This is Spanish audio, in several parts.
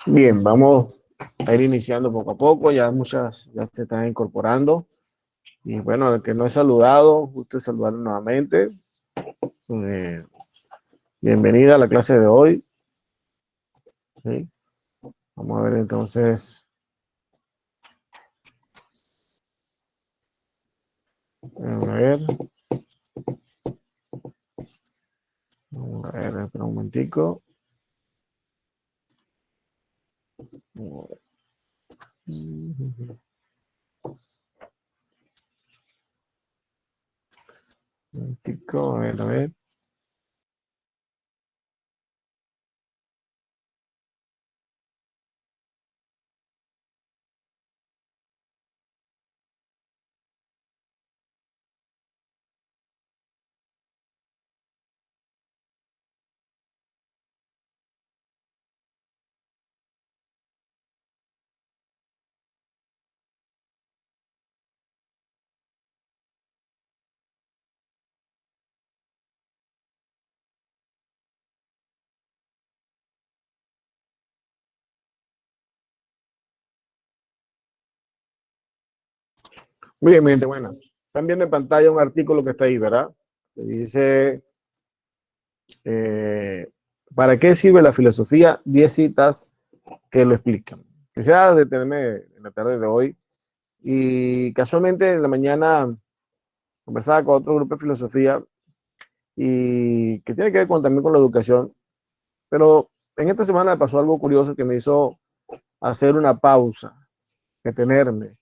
Bien, vamos a ir iniciando poco a poco, ya muchas ya se están incorporando. Y bueno, el que no he saludado, gusto saludar nuevamente. Eh, Bienvenida a la clase de hoy. ¿Sí? Vamos a ver entonces, vamos a ver, espera un momentico. Un momentico, a ver. Muy bien, mi gente, bueno. Están viendo en pantalla un artículo que está ahí, ¿verdad? Que dice, eh, ¿para qué sirve la filosofía? 10 citas que lo explican. Quisiera detenerme en la tarde de hoy y casualmente en la mañana conversaba con otro grupo de filosofía y que tiene que ver también con la educación, pero en esta semana me pasó algo curioso que me hizo hacer una pausa, detenerme.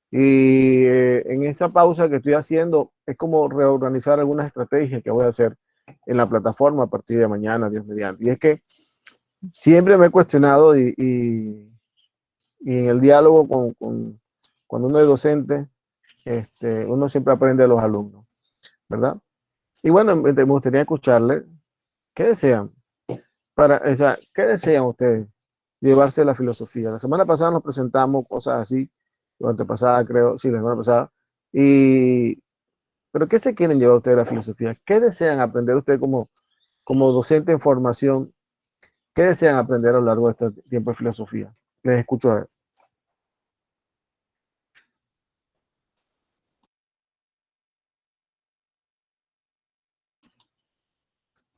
Y en esa pausa que estoy haciendo es como reorganizar algunas estrategias que voy a hacer en la plataforma a partir de mañana, Dios mediante. Y es que siempre me he cuestionado y en el diálogo cuando uno es docente, uno siempre aprende de los alumnos, ¿verdad? Y bueno, me gustaría escucharle, ¿qué desean? O sea, ¿qué desean ustedes llevarse de la filosofía? La semana pasada nos presentamos cosas así, la antepasada creo, sí, la semana pasada, y, pero ¿qué se quieren llevar ustedes de la filosofía? ¿Qué desean aprender ustedes como docente en formación? ¿Qué desean aprender a lo largo de este tiempo de filosofía? Les escucho a ver.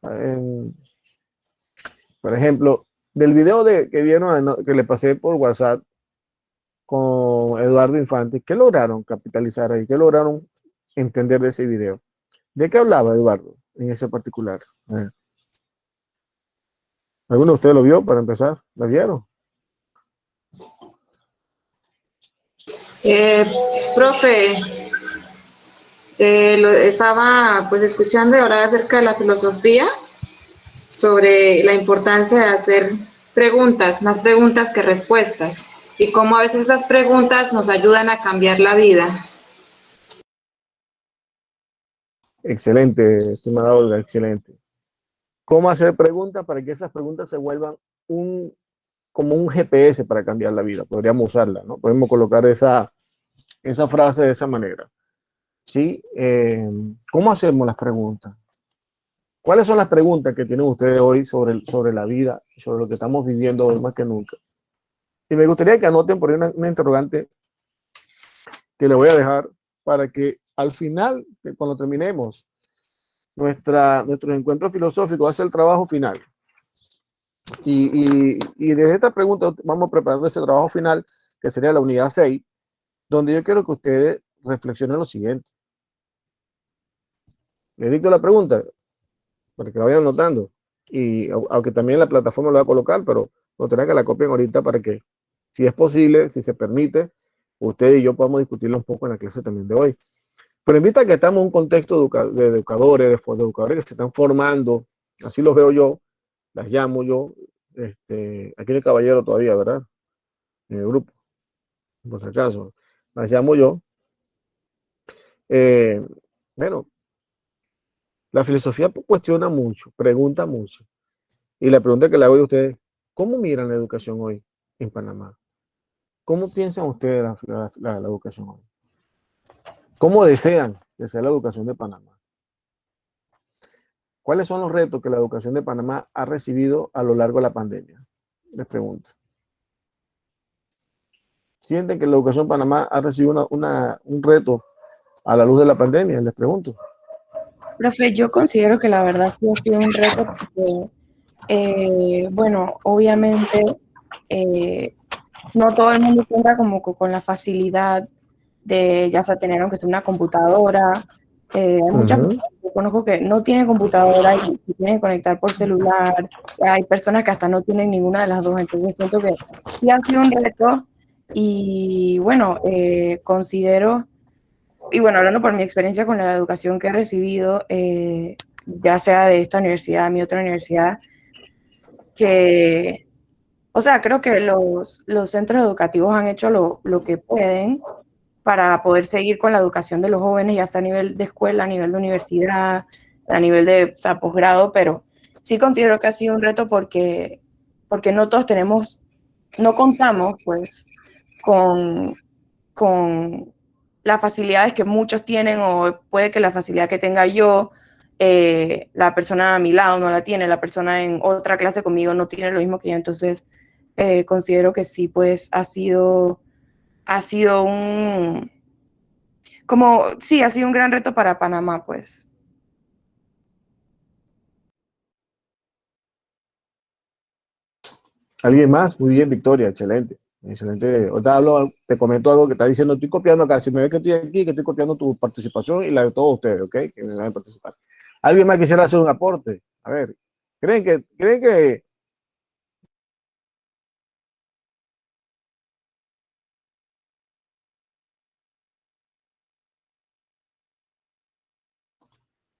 En, por ejemplo, del video que vieron, que le pasé por WhatsApp con Eduardo Infante, ¿qué lograron capitalizar ahí? ¿Qué lograron entender de ese video? ¿De qué hablaba Eduardo en ese particular? ¿Alguno de ustedes lo vio para empezar? ¿Lo vieron? Profe, lo estaba pues escuchando y ahora acerca de la filosofía, sobre la importancia de hacer preguntas, más preguntas que respuestas, y cómo a veces las preguntas nos ayudan a cambiar la vida. Excelente, estimada Olga, excelente. ¿Cómo hacer preguntas para que esas preguntas se vuelvan un, como un GPS para cambiar la vida? Podríamos usarla, ¿no? Podemos colocar esa frase de esa manera. ¿Sí? ¿Cómo hacemos las preguntas? ¿Cuáles son las preguntas que tienen ustedes hoy sobre la vida, sobre lo que estamos viviendo hoy más que nunca? Y me gustaría que anoten por ahí una interrogante que le voy a dejar para que al final, cuando terminemos nuestro encuentro filosófico, hace el trabajo final. Y desde esta pregunta vamos preparando ese trabajo final, que sería la unidad 6, donde yo quiero que ustedes reflexionen lo siguiente. Le dicto la pregunta para que la vayan notando. Y aunque también la plataforma lo va a colocar, pero me gustaría que la copien ahorita para que, si es posible, si se permite, usted y yo podamos discutirlo un poco en la clase también de hoy. Pero invita a que estamos en un contexto de educadores, de educadores que se están formando, así los veo yo, las llamo yo, aquí en el Caballero todavía, ¿verdad? En el grupo, por si acaso, las llamo yo. Eh, bueno, la filosofía cuestiona mucho, pregunta mucho. Y la pregunta que le hago a ustedes, ¿cómo miran la educación hoy en Panamá? ¿Cómo piensan ustedes la educación hoy? ¿Cómo desean que sea la educación de Panamá? ¿Cuáles son los retos que la educación de Panamá ha recibido a lo largo de la pandemia? Les pregunto. sienten que la educación en Panamá ha recibido un reto a la luz de la pandemia? Les pregunto. Profe, yo considero que la verdad sí ha sido un reto porque, bueno, obviamente no todo el mundo cuenta como con la facilidad de ya sea tener aunque sea una computadora. Hay muchas Ujú. personas que conozco que no tienen computadora y se tienen que conectar por celular. Hay personas que hasta no tienen ninguna de las dos. Entonces siento que sí ha sido un reto y bueno, considero, y bueno, hablando por mi experiencia con la educación que he recibido, ya sea de esta universidad, mi otra universidad, que, o sea, creo que los centros educativos han hecho lo que pueden para poder seguir con la educación de los jóvenes, ya sea a nivel de escuela, a nivel de universidad, a nivel de, o sea, posgrado, pero sí considero que ha sido un reto porque no todos tenemos, no contamos pues con las facilidades que muchos tienen o puede que la facilidad que tenga yo, la persona a mi lado no la tiene, la persona en otra clase conmigo no tiene lo mismo que yo, entonces considero que sí, pues ha sido un, como, sí, ha sido un gran reto para Panamá, pues. ¿Alguien más? Muy bien, Victoria, excelente. Excelente. Ahorita te comento algo que está diciendo, estoy copiando acá, si me ves que estoy aquí, que estoy copiando tu participación y la de todos ustedes, ¿ok? Que me van a participar. ¿Alguien más quisiera hacer un aporte? A ver, ¿creen que,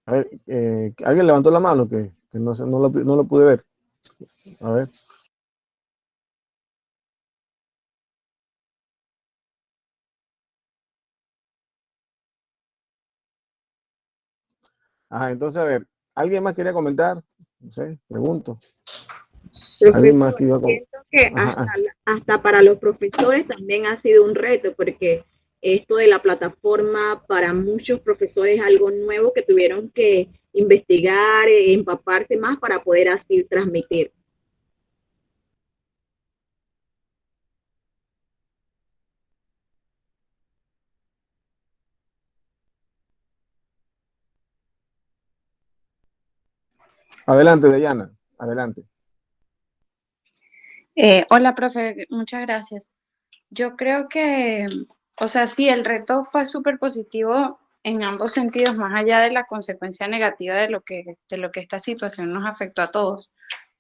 a ver, alguien levantó la mano que no, no lo pude ver? A ver. Ajá, entonces, a ver, ¿alguien más quería comentar? No sé, pregunto. ¿Alguien más Profesor, que iba a comentar? siento que Ajá, ajá. hasta para los profesores también ha sido un reto, porque esto de la plataforma para muchos profesores es algo nuevo que tuvieron que investigar, empaparse más para poder así transmitir. Adelante, Dayana, adelante. Hola, profe, muchas gracias. Yo creo que, o sea, sí, el reto fue súper positivo en ambos sentidos, más allá de la consecuencia negativa de lo que esta situación nos afectó a todos,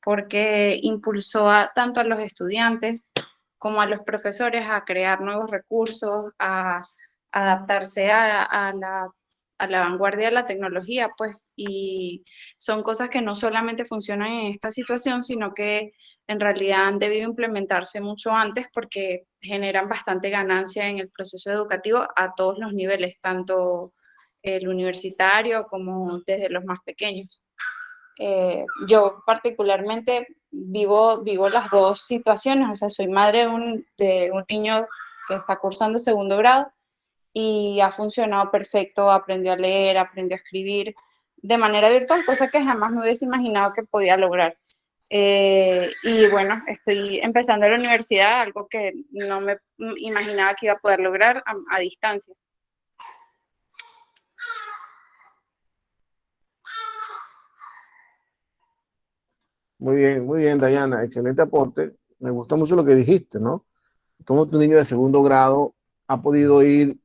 porque impulsó tanto a los estudiantes como a los profesores a crear nuevos recursos, a adaptarse a la vanguardia de la tecnología, pues, y son cosas que no solamente funcionan en esta situación, sino que en realidad han debido implementarse mucho antes porque generan bastante ganancia en el proceso educativo a todos los niveles, tanto el universitario como desde los más pequeños. Yo particularmente vivo las dos situaciones, o sea, soy madre de un niño que está cursando segundo grado y ha funcionado perfecto, aprendió a leer, aprendió a escribir de manera virtual, cosa que jamás me hubiese imaginado que podía lograr. Y bueno, estoy empezando la universidad, algo que no me imaginaba que iba a poder lograr a distancia. Muy bien, Dayana, excelente aporte. Me gusta mucho lo que dijiste, ¿no? Cómo tu niño de segundo grado ha podido ir,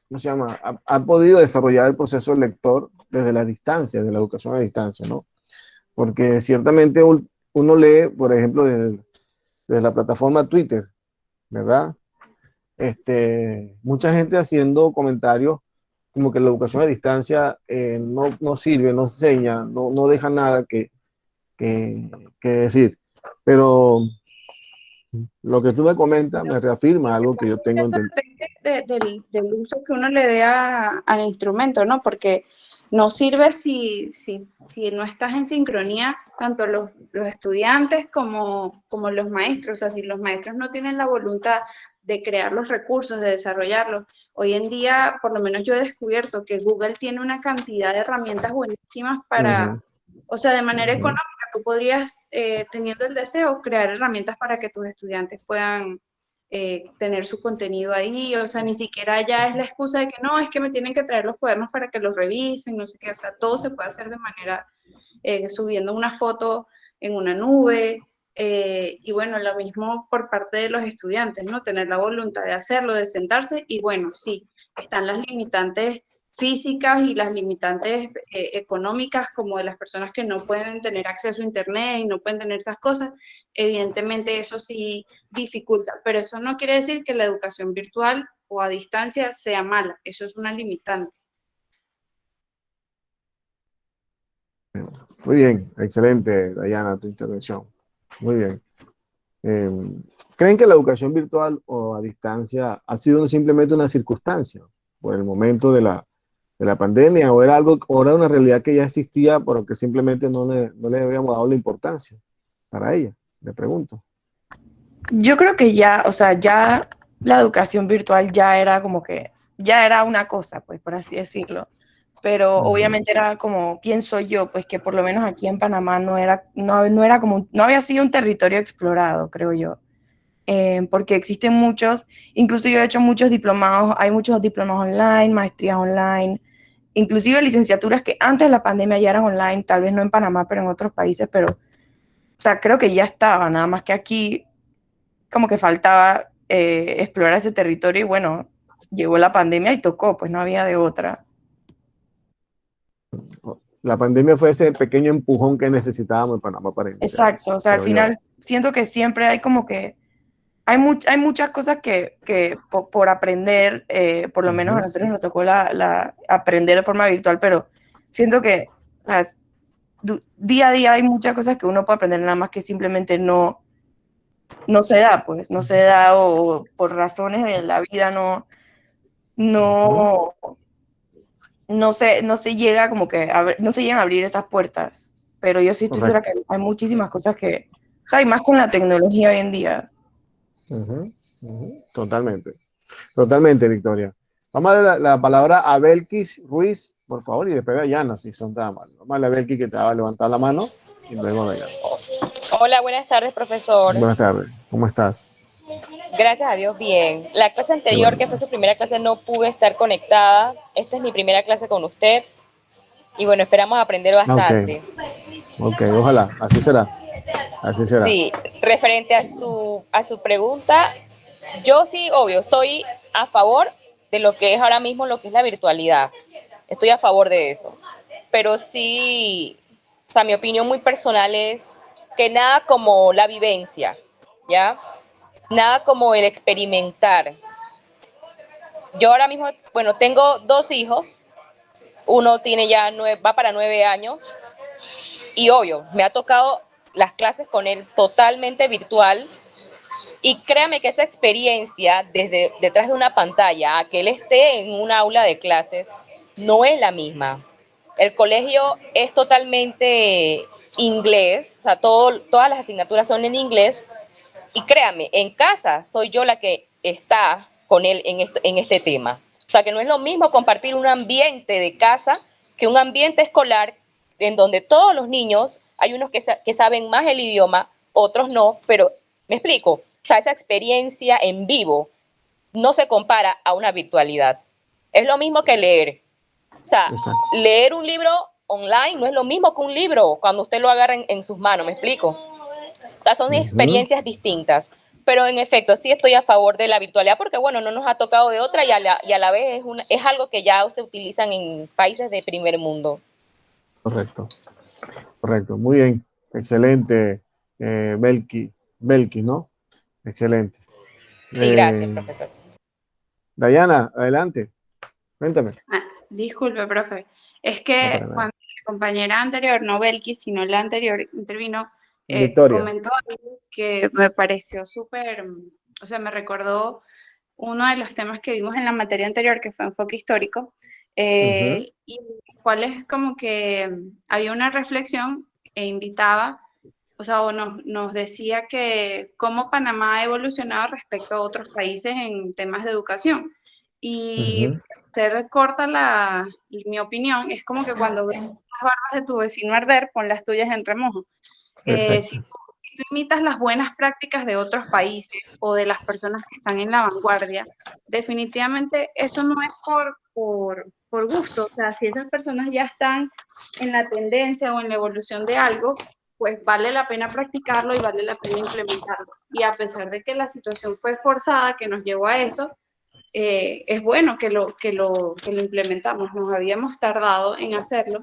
¿cómo se llama? Ha podido desarrollar el proceso lector desde la distancia, de la educación a distancia, ¿no? Porque ciertamente uno lee, por ejemplo, desde la plataforma Twitter, ¿verdad? Mucha gente haciendo comentarios como que la educación a distancia no sirve, no enseña, no deja nada que, que decir. Pero lo que tú me comentas me reafirma algo que yo tengo Eso entendido. depende del uso que uno le dé al instrumento, ¿no? Porque no sirve si no estás en sincronía, tanto los estudiantes como los maestros. O sea, si los maestros no tienen la voluntad de crear los recursos, de desarrollarlos. Hoy en día, por lo menos yo he descubierto que Google tiene una cantidad de herramientas buenísimas Uh para, -huh, o sea, de manera uh -huh. económica, tú podrías, teniendo el deseo, crear herramientas para que tus estudiantes puedan tener su contenido ahí, o sea, ni siquiera ya es la excusa de que no, es que me tienen que traer los cuadernos para que los revisen, no sé qué, o sea, todo se puede hacer de manera, subiendo una foto en una nube, y bueno, lo mismo por parte de los estudiantes, ¿no? Tener la voluntad de hacerlo, de sentarse, y bueno, sí, están las limitantes físicas y las limitantes económicas, como de las personas que no pueden tener acceso a internet y no pueden tener esas cosas, evidentemente eso sí dificulta, pero eso no quiere decir que la educación virtual o a distancia sea mala, eso es una limitante. Muy bien, excelente, Dayana, tu intervención. Muy bien. Eh, ¿Creen que la educación virtual o a distancia ha sido simplemente una circunstancia por el momento de la pandemia o era algo, o era una realidad que ya existía, pero que simplemente no le habíamos dado la importancia para ella? Le pregunto. Yo creo que ya, o sea, ya la educación virtual ya era como que, ya era una cosa, pues, por así decirlo. Pero obviamente era como, pienso yo, pues que por lo menos aquí en Panamá no era como, no había sido un territorio explorado, creo yo. Porque existen muchos, incluso yo he hecho muchos diplomados, hay muchos diplomados online, maestrías online, inclusive licenciaturas que antes de la pandemia ya eran online, tal vez no en Panamá, pero en otros países, pero, o sea, creo que ya estaba, nada más que aquí como que faltaba explorar ese territorio y bueno, llegó la pandemia y tocó, pues no había de otra. La pandemia fue ese pequeño empujón que necesitábamos en Panamá para iniciarnos, Exacto, o sea, al creo yo. final siento que siempre hay como que, hay muchas cosas que por aprender, por lo menos a nosotros nos tocó aprender de forma virtual, pero siento que día a día hay muchas cosas que uno puede aprender, nada más que simplemente no se da, pues, no se da o por razones de la vida no, no se llega como que no se llegan a abrir esas puertas. Pero yo sí estoy segura Correcto. que hay muchísimas cosas que, o sea, y más con la tecnología hoy en día. Totalmente. Totalmente, Victoria. Vamos a darle la palabra a Belkis Ruiz, por favor, y después a Dayana, si son tan amables. Vamos a darle a Belkis que te va a levantar la mano y luego a Dayana. Hola, buenas tardes, profesor. Buenas tardes. ¿Cómo estás? Gracias a Dios, bien. La clase Qué anterior, bueno. que fue su primera clase, no pude estar conectada. Esta es mi primera clase con usted. Y bueno, esperamos aprender Ok, bastante. ok, ojalá, así será. Así será. Sí, referente a su pregunta, yo sí, obvio, estoy a favor de lo que es ahora mismo lo que es la virtualidad. Estoy a favor de eso. Pero sí, o sea, mi opinión muy personal es que nada como la vivencia, ¿ya? Nada como el experimentar. Yo ahora mismo, bueno, tengo dos hijos, uno tiene ya va para 9 años y obvio, me ha tocado las clases con él totalmente virtual y créame que esa experiencia desde detrás de una pantalla a que él esté en un aula de clases no es la misma. El colegio es totalmente inglés, o sea, todas las asignaturas son en inglés. Y créame, en casa soy yo la que está con él en este tema. O sea, que no es lo mismo compartir un ambiente de casa que un ambiente escolar en donde todos los niños, hay unos que saben más el idioma, otros no, pero me explico. O sea, esa experiencia en vivo no se compara a una virtualidad. Es lo mismo que leer. O sea, Exacto. leer un libro online no es lo mismo que un libro cuando usted lo agarra en sus manos, ¿me explico? O sea, son experiencias distintas. Pero en efecto, sí estoy a favor de la virtualidad porque, bueno, no nos ha tocado de otra y a la vez es algo que ya se utilizan en países de primer mundo. Correcto, correcto. Muy bien. Excelente, Belkis, ¿no? Excelente. Sí, gracias, profesor. Dayana, adelante. Cuéntame. Disculpe, profe. Es No, que para nada. cuando la compañera anterior, no Belkis, sino la anterior intervino, Victoria. comentó algo que me pareció súper, o sea, me recordó uno de los temas que vimos en la materia anterior, que fue enfoque histórico, y cuál es como que había una reflexión e invitaba, o sea, o nos decía que cómo Panamá ha evolucionado respecto a otros países en temas de educación. Y ser corta mi opinión, es como que cuando ves las barbas de tu vecino arder, pon las tuyas en remojo. Si Exacto. tú imitas las buenas prácticas de otros países o de las personas que están en la vanguardia, definitivamente eso no es por gusto. O sea, si esas personas ya están en la tendencia o en la evolución de algo, pues vale la pena practicarlo y vale la pena implementarlo. Y a pesar de que la situación fue forzada, que nos llevó a eso, es bueno que lo implementamos. Nos habíamos tardado en hacerlo.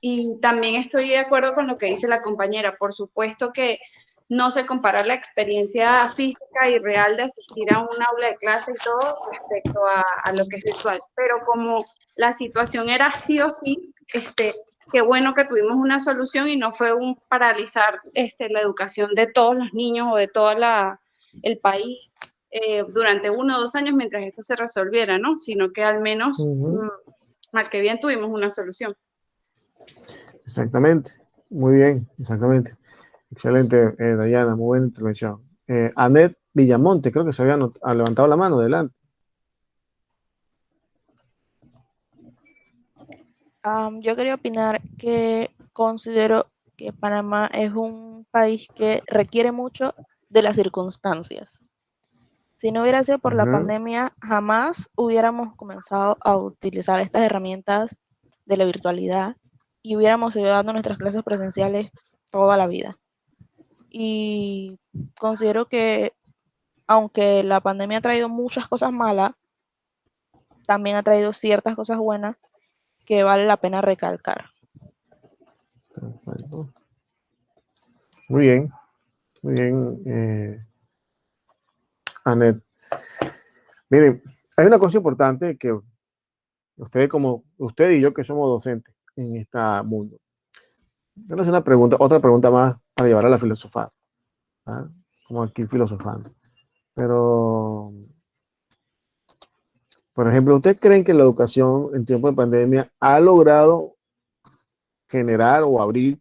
Y también estoy de acuerdo con lo que dice la compañera. Por supuesto que no se compara la experiencia física y real de asistir a un aula de clase y todo respecto a lo que es virtual. Pero como la situación era sí o sí, qué bueno que tuvimos una solución y no fue un paralizar la educación de todos los niños o de todo el país durante 1 o 2 años mientras esto se resolviera, ¿no? Sino que al menos, mal que bien, tuvimos una solución. Exactamente, muy bien, exactamente. Excelente, Dayana, muy buena intervención. Anet Villamonte, creo que se había levantado la mano, adelante. Yo quería opinar que considero que Panamá es un país que requiere mucho de las circunstancias. Si no hubiera sido por la pandemia, jamás hubiéramos comenzado a utilizar estas herramientas de la virtualidad y hubiéramos seguido dando nuestras clases presenciales toda la vida. Y considero que aunque la pandemia ha traído muchas cosas malas, también ha traído ciertas cosas buenas que vale la pena recalcar. Perfecto. Muy bien, muy bien, Anet. Miren, hay una cosa importante que usted y yo que somos docentes en este mundo. Yo una pregunta, otra pregunta más para llevar a la filosofía, ¿ah? Como aquí filosofando. Pero, por ejemplo, ¿ustedes creen que la educación en tiempo de pandemia ha logrado generar o abrir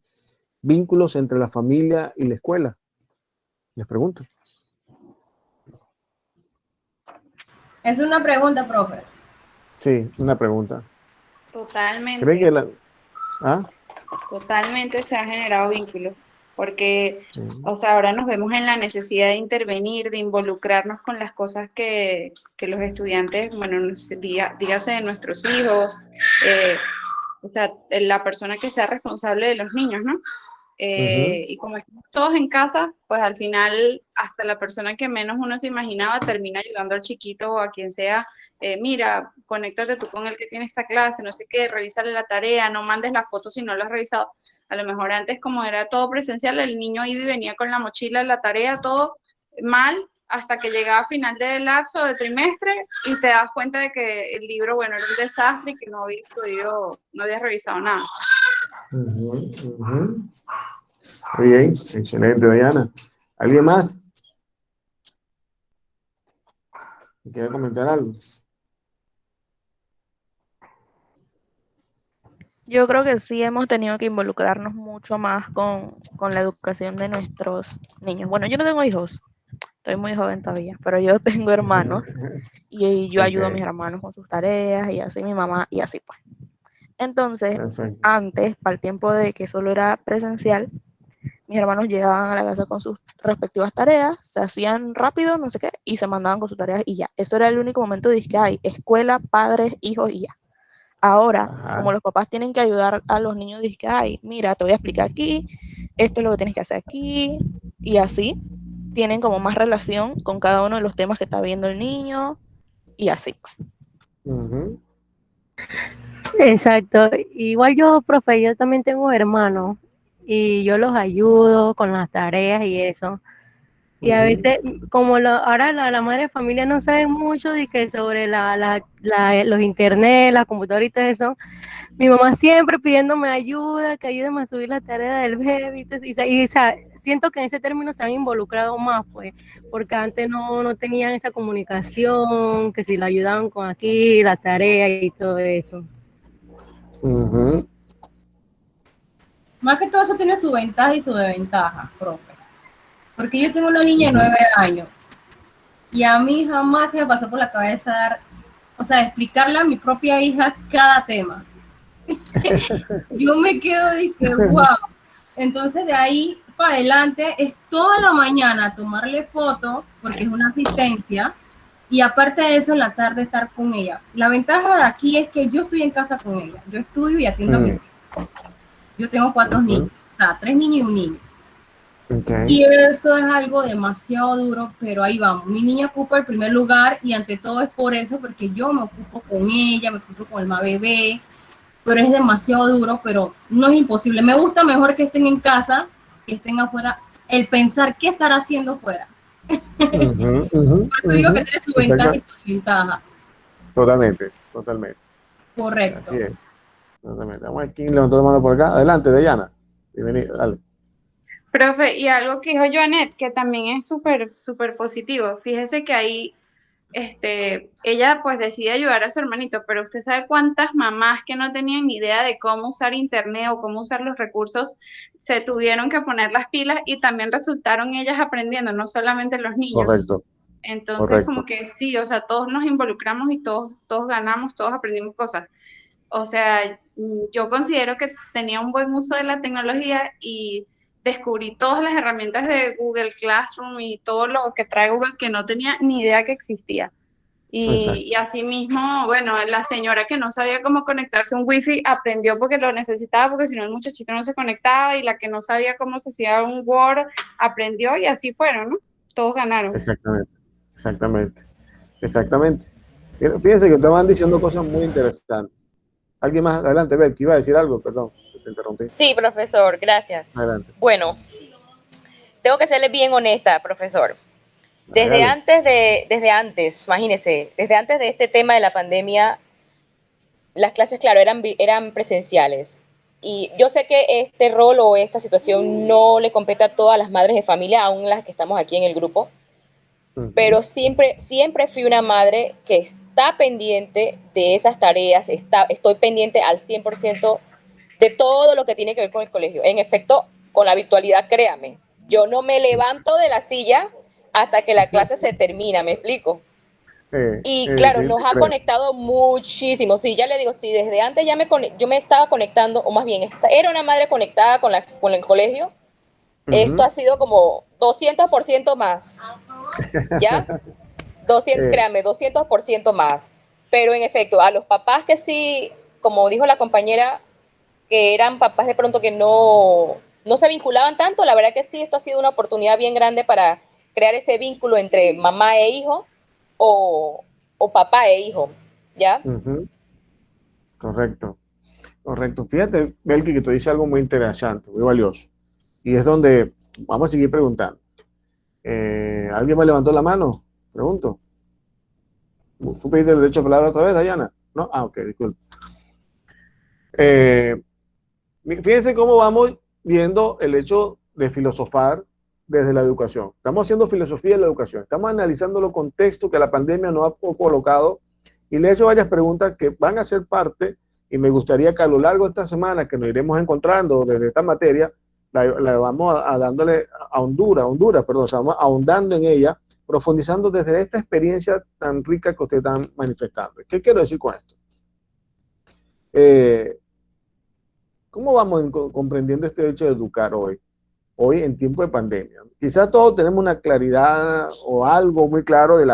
vínculos entre la familia y la escuela? Les pregunto. Es una pregunta, profe. Sí, una pregunta. Totalmente. ¿Creen que Totalmente se han generado vínculos, porque, sí. o sea, ahora nos vemos en la necesidad de intervenir, de involucrarnos con las cosas que los estudiantes, bueno, dígase de nuestros hijos, o sea, la persona que sea responsable de los niños, ¿no? Y como estamos todos en casa, pues al final hasta la persona que menos uno se imaginaba termina ayudando al chiquito o a quien sea, mira, conéctate tú con el que tiene esta clase, no sé qué, revísale la tarea, no mandes la foto si no la has revisado. A lo mejor antes, como era todo presencial, el niño iba y venía con la mochila, la tarea, todo mal, hasta que llegaba a final de lapso de trimestre y te das cuenta de que el libro, bueno, era un desastre y que no había revisado nada. Muy bien, excelente, Diana. ¿Alguien más? ¿Quiere comentar algo? Yo creo que sí hemos tenido que involucrarnos mucho más con la educación de nuestros niños. Bueno, yo no tengo hijos, estoy muy joven todavía, pero yo tengo hermanos y yo ayudo a mis hermanos con sus tareas y así mi mamá y así pues. Entonces, antes, para el tiempo de que solo era presencial, mis hermanos llegaban a la casa con sus respectivas tareas, se hacían rápido, no sé qué, y se mandaban con sus tareas y ya. Eso era el único momento de que hay escuela, padres, hijos y ya. Ahora, como los papás tienen que ayudar a los niños, dije, ay, mira, te voy a explicar aquí, esto es lo que tienes que hacer aquí, y así tienen como más relación con cada uno de los temas que está viendo el niño, y así pues. Exacto. Igual yo, profe, yo también tengo hermanos y yo los ayudo con las tareas y eso. Y a veces, como ahora la madre de familia no sabe mucho de que sobre los internet, las computadoras y todo eso, mi mamá siempre pidiéndome ayuda, que ayúdeme a subir la tarea del bebé, y o sea, siento que en ese término se han involucrado más, pues, porque antes no tenían esa comunicación, que si la ayudaban con aquí, la tarea y todo eso. Más que todo eso tiene su ventaja y su desventaja, profe. Porque yo tengo una niña de 9 años y a mí jamás se me pasó por la cabeza explicarle a mi propia hija cada tema. Yo me quedo de que wow. Entonces de ahí para adelante es toda la mañana tomarle fotos, porque es una asistencia, y aparte de eso, en la tarde estar con ella. La ventaja de aquí es que yo estoy en casa con ella. Yo estudio y atiendo a mis hijos. Yo tengo 4 niños, o sea, 3 niños y un niño. Okay. Y eso es algo demasiado duro, pero ahí vamos. Mi niña ocupa el primer lugar y ante todo es por eso, porque yo me ocupo con ella, me ocupo con el más bebé, pero es demasiado duro, pero no es imposible. Me gusta mejor que estén en casa, que estén afuera, el pensar qué estar haciendo fuera. Por eso digo que tiene su ventaja y su desventaja. Totalmente, totalmente. Correcto. Así es. Totalmente. Vamos a ver quién levantó la mano por acá. Adelante, Dayana. Bienvenida, dale. Profe, y algo que dijo Joanet, que también es súper positivo. Fíjese que ahí, ella pues decide ayudar a su hermanito, pero usted sabe cuántas mamás que no tenían ni idea de cómo usar internet o cómo usar los recursos, se tuvieron que poner las pilas y también resultaron ellas aprendiendo, no solamente los niños. Correcto. Entonces, Correcto. como que sí, o sea, todos nos involucramos y todos ganamos, todos aprendimos cosas. O sea, yo considero que tenía un buen uso de la tecnología y descubrí todas las herramientas de Google Classroom y todo lo que trae Google que no tenía ni idea que existía. Y así mismo, bueno, la señora que no sabía cómo conectarse a un wifi aprendió porque lo necesitaba, porque si no el muchachito no se conectaba, y la que no sabía cómo se hacía un Word aprendió y así fueron, ¿no? Todos ganaron. Exactamente, exactamente, exactamente. Fíjense que estaban diciendo cosas muy interesantes. ¿Alguien más? Adelante, Becky, iba a decir algo, perdón, te interrumpí. Sí, profesor, gracias. Adelante. Bueno, tengo que serle bien honesta, profesor. Desde antes, imagínese, desde antes de este tema de la pandemia, las clases, claro, eran presenciales. Y yo sé que este rol o esta situación no le compete a todas las madres de familia, aún las que estamos aquí en el grupo, pero siempre fui una madre que está pendiente de esas tareas, estoy pendiente al 100% de todo lo que tiene que ver con el colegio. En efecto, con la virtualidad, créame, yo no me levanto de la silla hasta que la clase se termina, ¿me explico? Y claro, sí, nos ha conectado muchísimo. Sí, ya le digo, sí, desde antes yo me estaba conectando, o más bien, era una madre conectada con el colegio. Esto ha sido como 200% más. ¿Ya? 200, créanme, 200% más. Pero en efecto, a los papás que sí, como dijo la compañera, que eran papás de pronto que no se vinculaban tanto, la verdad que sí, esto ha sido una oportunidad bien grande para crear ese vínculo entre mamá e hijo o papá e hijo, ¿ya? Correcto, correcto. Fíjate, Belki, que tú dices algo muy interesante, muy valioso. Y es donde vamos a seguir preguntando. ¿Alguien me levantó la mano? Pregunto. ¿Tú pediste el derecho a palabra otra vez, Dayana? ¿No? Ah, ok, disculpe. Fíjense cómo vamos viendo el hecho de filosofar desde la educación. Estamos haciendo filosofía en la educación. Estamos analizando los contextos que la pandemia nos ha colocado y le he hecho varias preguntas que van a ser parte y me gustaría que a lo largo de esta semana que nos iremos encontrando desde esta materia, la vamos a dándole a Honduras, perdón, o sea, vamos ahondando en ella, profundizando desde esta experiencia tan rica que ustedes están manifestando. ¿Qué quiero decir con esto? ¿Cómo vamos comprendiendo este hecho de educar hoy en tiempo de pandemia? Quizás todos tenemos una claridad o algo muy claro de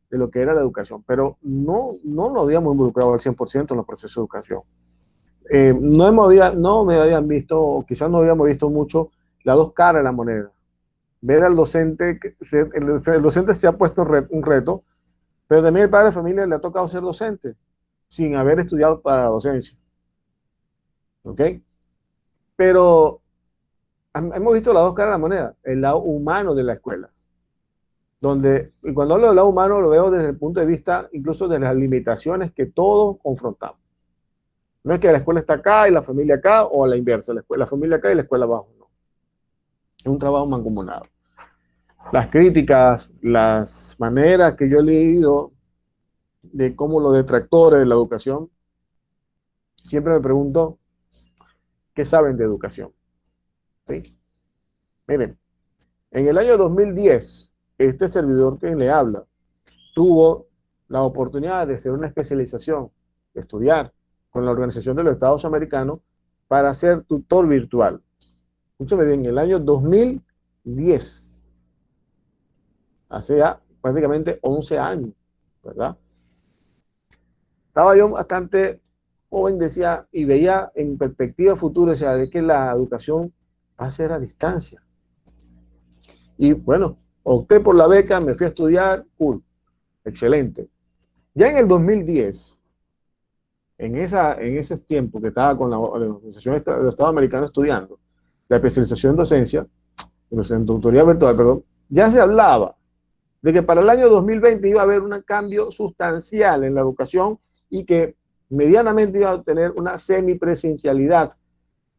lo que era la educación, pero no nos habíamos involucrado al 100% en los procesos de educación. No me habían visto, o quizás no habíamos visto mucho las dos caras de la moneda. Ver al docente, el docente se ha puesto un reto, pero también el padre de familia le ha tocado ser docente, sin haber estudiado para la docencia. ¿Ok? Pero hemos visto las dos caras de la moneda, el lado humano de la escuela. Y cuando hablo del lado humano lo veo desde el punto de vista incluso de las limitaciones que todos confrontamos. No es que la escuela está acá y la familia acá, o a la inversa, la familia acá y la escuela abajo, no. Es un trabajo mancomunado. Las críticas, las maneras que yo he leído de cómo los detractores de la educación, siempre me pregunto, ¿qué saben de educación? ¿Sí? Miren, en el año 2010, este servidor que le habla tuvo la oportunidad de hacer una especialización, de estudiar con la Organización de los Estados Americanos para ser tutor virtual. escúchame bien, en el año 2010, hace ya prácticamente 11 años, ¿verdad? Estaba yo bastante joven, decía, y veía en perspectiva futura, decía, de que la educación va a ser a distancia. Y bueno, opté por la beca, me fui a estudiar, cool, excelente. Ya en el 2010, en esos tiempos que estaba con la Organización del Estado Americano estudiando, la especialización en docencia, en tutoría virtual, perdón, ya se hablaba de que para el año 2020 iba a haber un cambio sustancial en la educación y que medianamente iba a tener una semipresencialidad.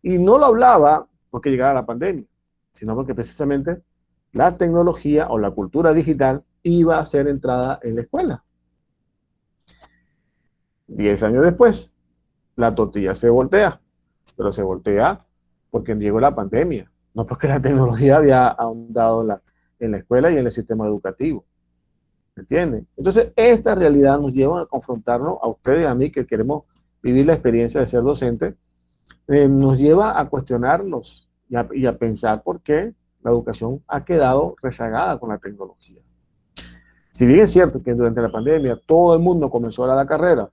Y no lo hablaba porque llegara la pandemia, sino porque precisamente la tecnología o la cultura digital iba a ser entrada en la escuela. 10 años después, la tortilla se voltea, pero se voltea porque llegó la pandemia, no porque la tecnología había ahondado en la escuela y en el sistema educativo. ¿Entienden? Entonces, esta realidad nos lleva a confrontarnos a ustedes y a mí que queremos vivir la experiencia de ser docente, nos lleva a cuestionarnos y a pensar por qué la educación ha quedado rezagada con la tecnología. Si bien es cierto que durante la pandemia todo el mundo comenzó a dar carrera,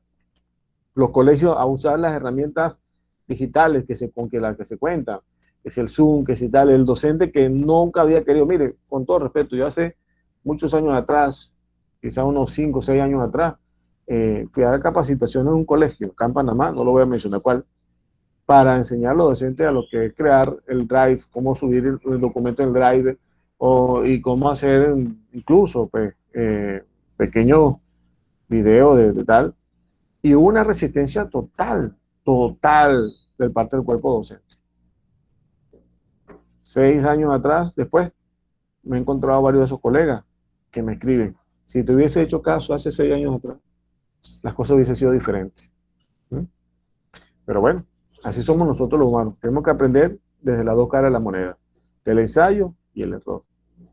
los colegios a usar las herramientas digitales con las que se cuentan, que es el Zoom, que si tal, el docente que nunca había querido, mire, con todo respeto, yo hace muchos años atrás, quizá unos 5 o 6 años atrás, fui a dar capacitación en un colegio, acá en Panamá, no lo voy a mencionar cuál, para enseñar a los docentes a lo que es crear el Drive, cómo subir el documento en el Drive, y cómo hacer incluso pues, pequeños videos de tal. Y hubo una resistencia total de parte del cuerpo docente. 6 años atrás, después, me he encontrado varios de esos colegas que me escriben, si te hubiese hecho caso hace 6 años atrás, las cosas hubiesen sido diferentes. Pero bueno, así somos nosotros los humanos. Tenemos que aprender desde las dos caras de la moneda, del ensayo y el error.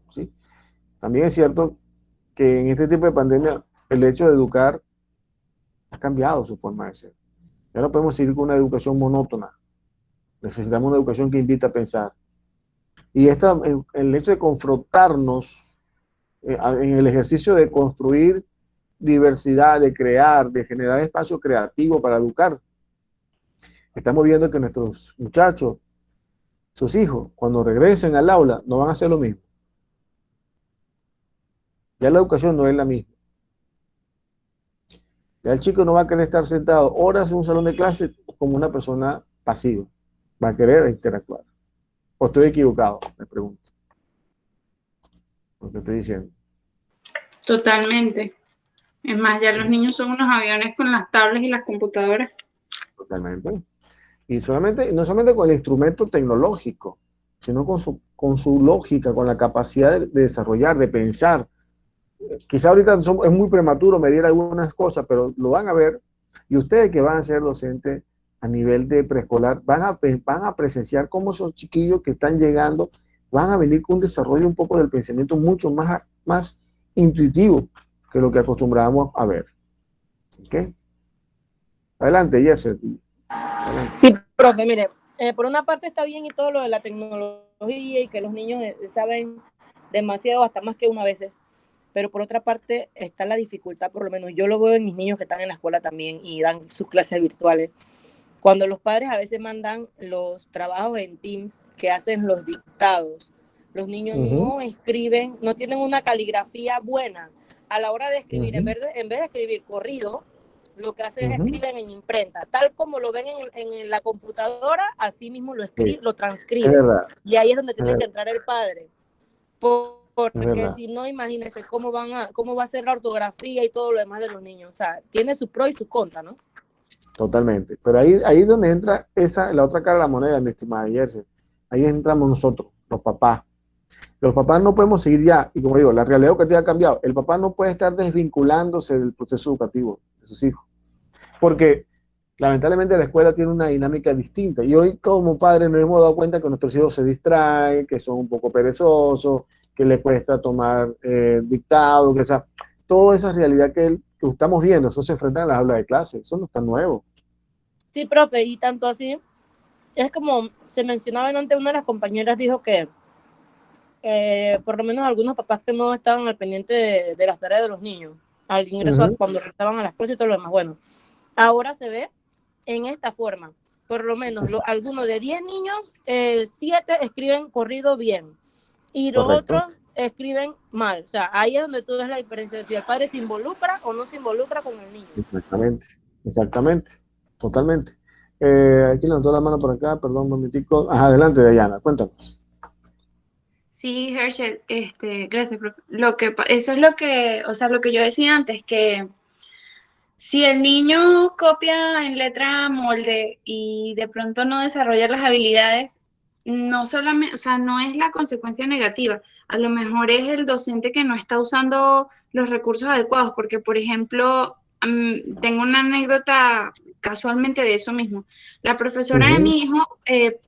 ¿Sí? También es cierto que en este tipo de pandemia, el hecho de educar ha cambiado su forma de ser. Ya no podemos seguir con una educación monótona. Necesitamos una educación que invita a pensar. Y el hecho de confrontarnos en el ejercicio de construir diversidad, de crear, de generar espacio creativo para educar. Estamos viendo que nuestros muchachos, sus hijos, cuando regresen al aula, no van a hacer lo mismo. Ya la educación no es la misma. Ya el chico no va a querer estar sentado horas en un salón de clase como una persona pasiva. Va a querer interactuar. ¿O estoy equivocado? Me pregunto. Lo que estoy diciendo. Totalmente. Es más, ya los niños son unos aviones con las tablets y las computadoras. Totalmente. Y no solamente con el instrumento tecnológico, sino con su lógica, con la capacidad de desarrollar, de pensar. Quizá ahorita es muy prematuro medir algunas cosas, pero lo van a ver. Y ustedes que van a ser docentes a nivel de preescolar, van a presenciar cómo esos chiquillos que están llegando van a venir con un desarrollo un poco del pensamiento mucho más intuitivo que lo que acostumbrábamos a ver. ¿Ok? Adelante, Jersey. Sí, profe, mire, por una parte está bien y todo lo de la tecnología y que los niños saben demasiado, hasta más que una vez, pero por otra parte está la dificultad, por lo menos yo lo veo en mis niños que están en la escuela también y dan sus clases virtuales. Cuando los padres a veces mandan los trabajos en Teams que hacen los dictados, los niños no escriben, no tienen una caligrafía buena. A la hora de escribir, en vez de escribir corrido, lo que hacen es escriben en imprenta, tal como lo ven en la computadora, así mismo lo transcriben. Y ahí es donde tiene que entrar el padre. Porque si no, imagínense cómo va a ser la ortografía y todo lo demás de los niños. O sea, tiene sus pros y sus contras, ¿no? Totalmente. Pero ahí es donde entra la otra cara de la moneda, mi estimada Jersey. Ahí entramos nosotros, los papás. Los papás no podemos seguir ya, y como digo, la realidad educativa ha cambiado. El papá no puede estar desvinculándose del proceso educativo de sus hijos, porque lamentablemente la escuela tiene una dinámica distinta. Y hoy como padres nos hemos dado cuenta que nuestros hijos se distraen, que son un poco perezosos, que les cuesta tomar dictado, que toda esa realidad que estamos viendo, eso se enfrenta en las aulas de clase, eso no está nuevo. Sí, profe, y tanto así es como se mencionaba antes, una de las compañeras dijo que por lo menos algunos papás que no estaban al pendiente de las tareas de los niños, al ingreso cuando estaban a las clases y todo lo demás. Bueno, ahora se ve en esta forma. Por lo menos algunos de 10 niños, 7 escriben corrido bien y los otros escriben mal. O sea, ahí es donde tú ves la diferencia de si el padre se involucra o no se involucra con el niño. Exactamente, totalmente. Aquí levantó la mano por acá, perdón un momentico. Adelante, Dayana, cuéntanos. Sí, Herschel, gracias, profe. Eso es lo que, o sea, lo que yo decía antes, que si el niño copia en letra molde y de pronto no desarrolla las habilidades, no solamente, o sea, no es la consecuencia negativa, a lo mejor es el docente que no está usando los recursos adecuados, porque, por ejemplo, tengo una anécdota casualmente de eso mismo. La profesora de mi hijo,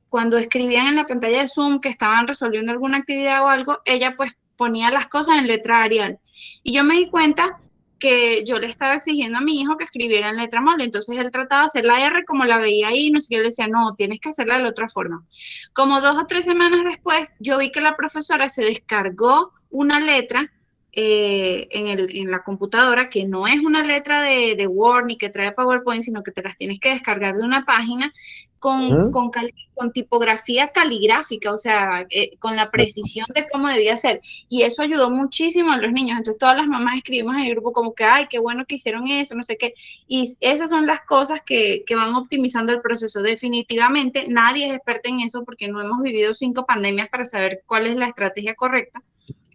cuando escribían en la pantalla de Zoom que estaban resolviendo alguna actividad o algo, ella pues ponía las cosas en letra Arial. Y yo me di cuenta que yo le estaba exigiendo a mi hijo que escribiera en letra molde, entonces él trataba de hacer la R como la veía ahí, no sé qué, yo le decía, no, tienes que hacerla de la otra forma. Como 2 o 3 semanas después, yo vi que la profesora se descargó una letra en la computadora, que no es una letra de Word ni que trae PowerPoint, sino que te las tienes que descargar de una página con tipografía caligráfica, o sea, con la precisión de cómo debía ser. Y eso ayudó muchísimo a los niños. Entonces todas las mamás escribimos en el grupo como que, ay, qué bueno que hicieron eso, no sé qué. Y esas son las cosas que van optimizando el proceso. Definitivamente nadie es experto en eso porque no hemos vivido 5 pandemias para saber cuál es la estrategia correcta.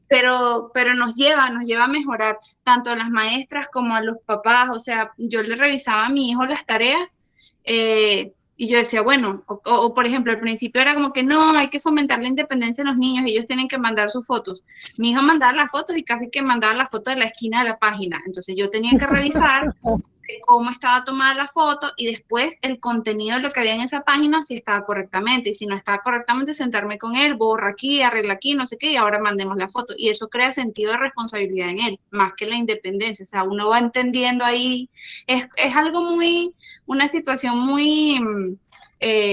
Pero nos lleva a mejorar tanto a las maestras como a los papás. O sea, yo le revisaba a mi hijo las tareas y yo decía, bueno, o por ejemplo, al principio era como que no, hay que fomentar la independencia de los niños, ellos tienen que mandar sus fotos. Mi hijo mandaba las fotos y casi que mandaba la foto de la esquina de la página. Entonces yo tenía que revisar cómo estaba tomada la foto y después el contenido de lo que había en esa página si estaba correctamente, y si no estaba correctamente sentarme con él, borra aquí, arregla aquí, no sé qué, y ahora mandemos la foto, y eso crea sentido de responsabilidad en él, más que la independencia. O sea, uno va entendiendo ahí, es algo muy, una situación muy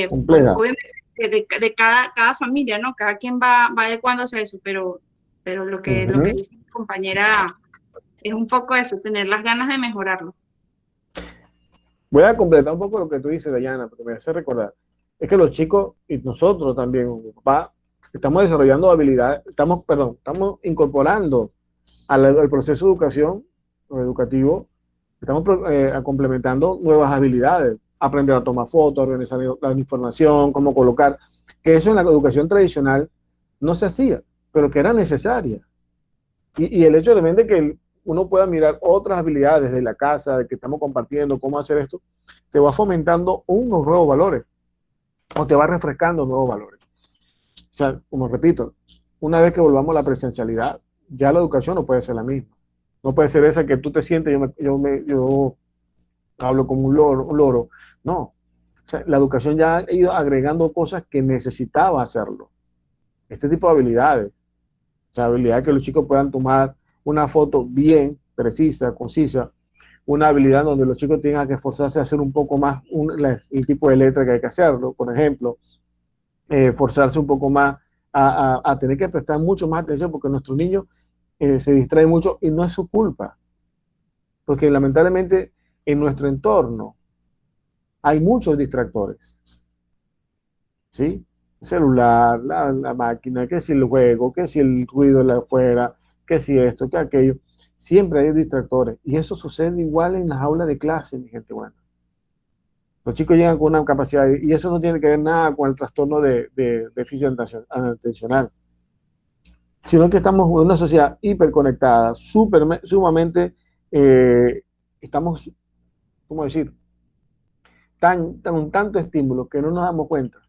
compleja. obviamente de cada familia, ¿no? Cada quien va adecuándose a eso, pero lo que dice mi compañera es un poco eso, tener las ganas de mejorarlo. Voy a completar un poco lo que tú dices, Dayana, porque me hace recordar. Es que los chicos y nosotros también, papá, estamos desarrollando habilidades, estamos incorporando al proceso de educación o educativo, estamos complementando nuevas habilidades, aprender a tomar fotos, organizar la información, cómo colocar, que eso en la educación tradicional no se hacía, pero que era necesaria. Y el hecho de que uno pueda mirar otras habilidades de la casa, de que estamos compartiendo, cómo hacer esto, te va fomentando unos nuevos valores o te va refrescando nuevos valores. O sea, como repito, una vez que volvamos a la presencialidad, ya la educación no puede ser la misma. No puede ser esa que tú te sientes, yo hablo como un loro. No. O sea, la educación ya ha ido agregando cosas que necesitaba hacerlo. Este tipo de habilidades. O sea, habilidad que los chicos puedan tomar una foto bien, precisa, concisa, una habilidad donde los chicos tengan que esforzarse a hacer un poco más el tipo de letra que hay que hacerlo, por ejemplo, forzarse un poco más a tener que prestar mucho más atención porque nuestros niños se distraen mucho y no es su culpa, porque lamentablemente en nuestro entorno hay muchos distractores, ¿sí? El celular, la máquina, que si el juego, que si el ruido de afuera, que si esto, que aquello. Siempre hay distractores. Y eso sucede igual en las aulas de clase, mi gente buena. Los chicos llegan con una capacidad, y eso no tiene que ver nada con el trastorno de déficit atencional, sino que estamos en una sociedad hiperconectada, sumamente, estamos, ¿cómo decir? Tanto estímulo que no nos damos cuenta.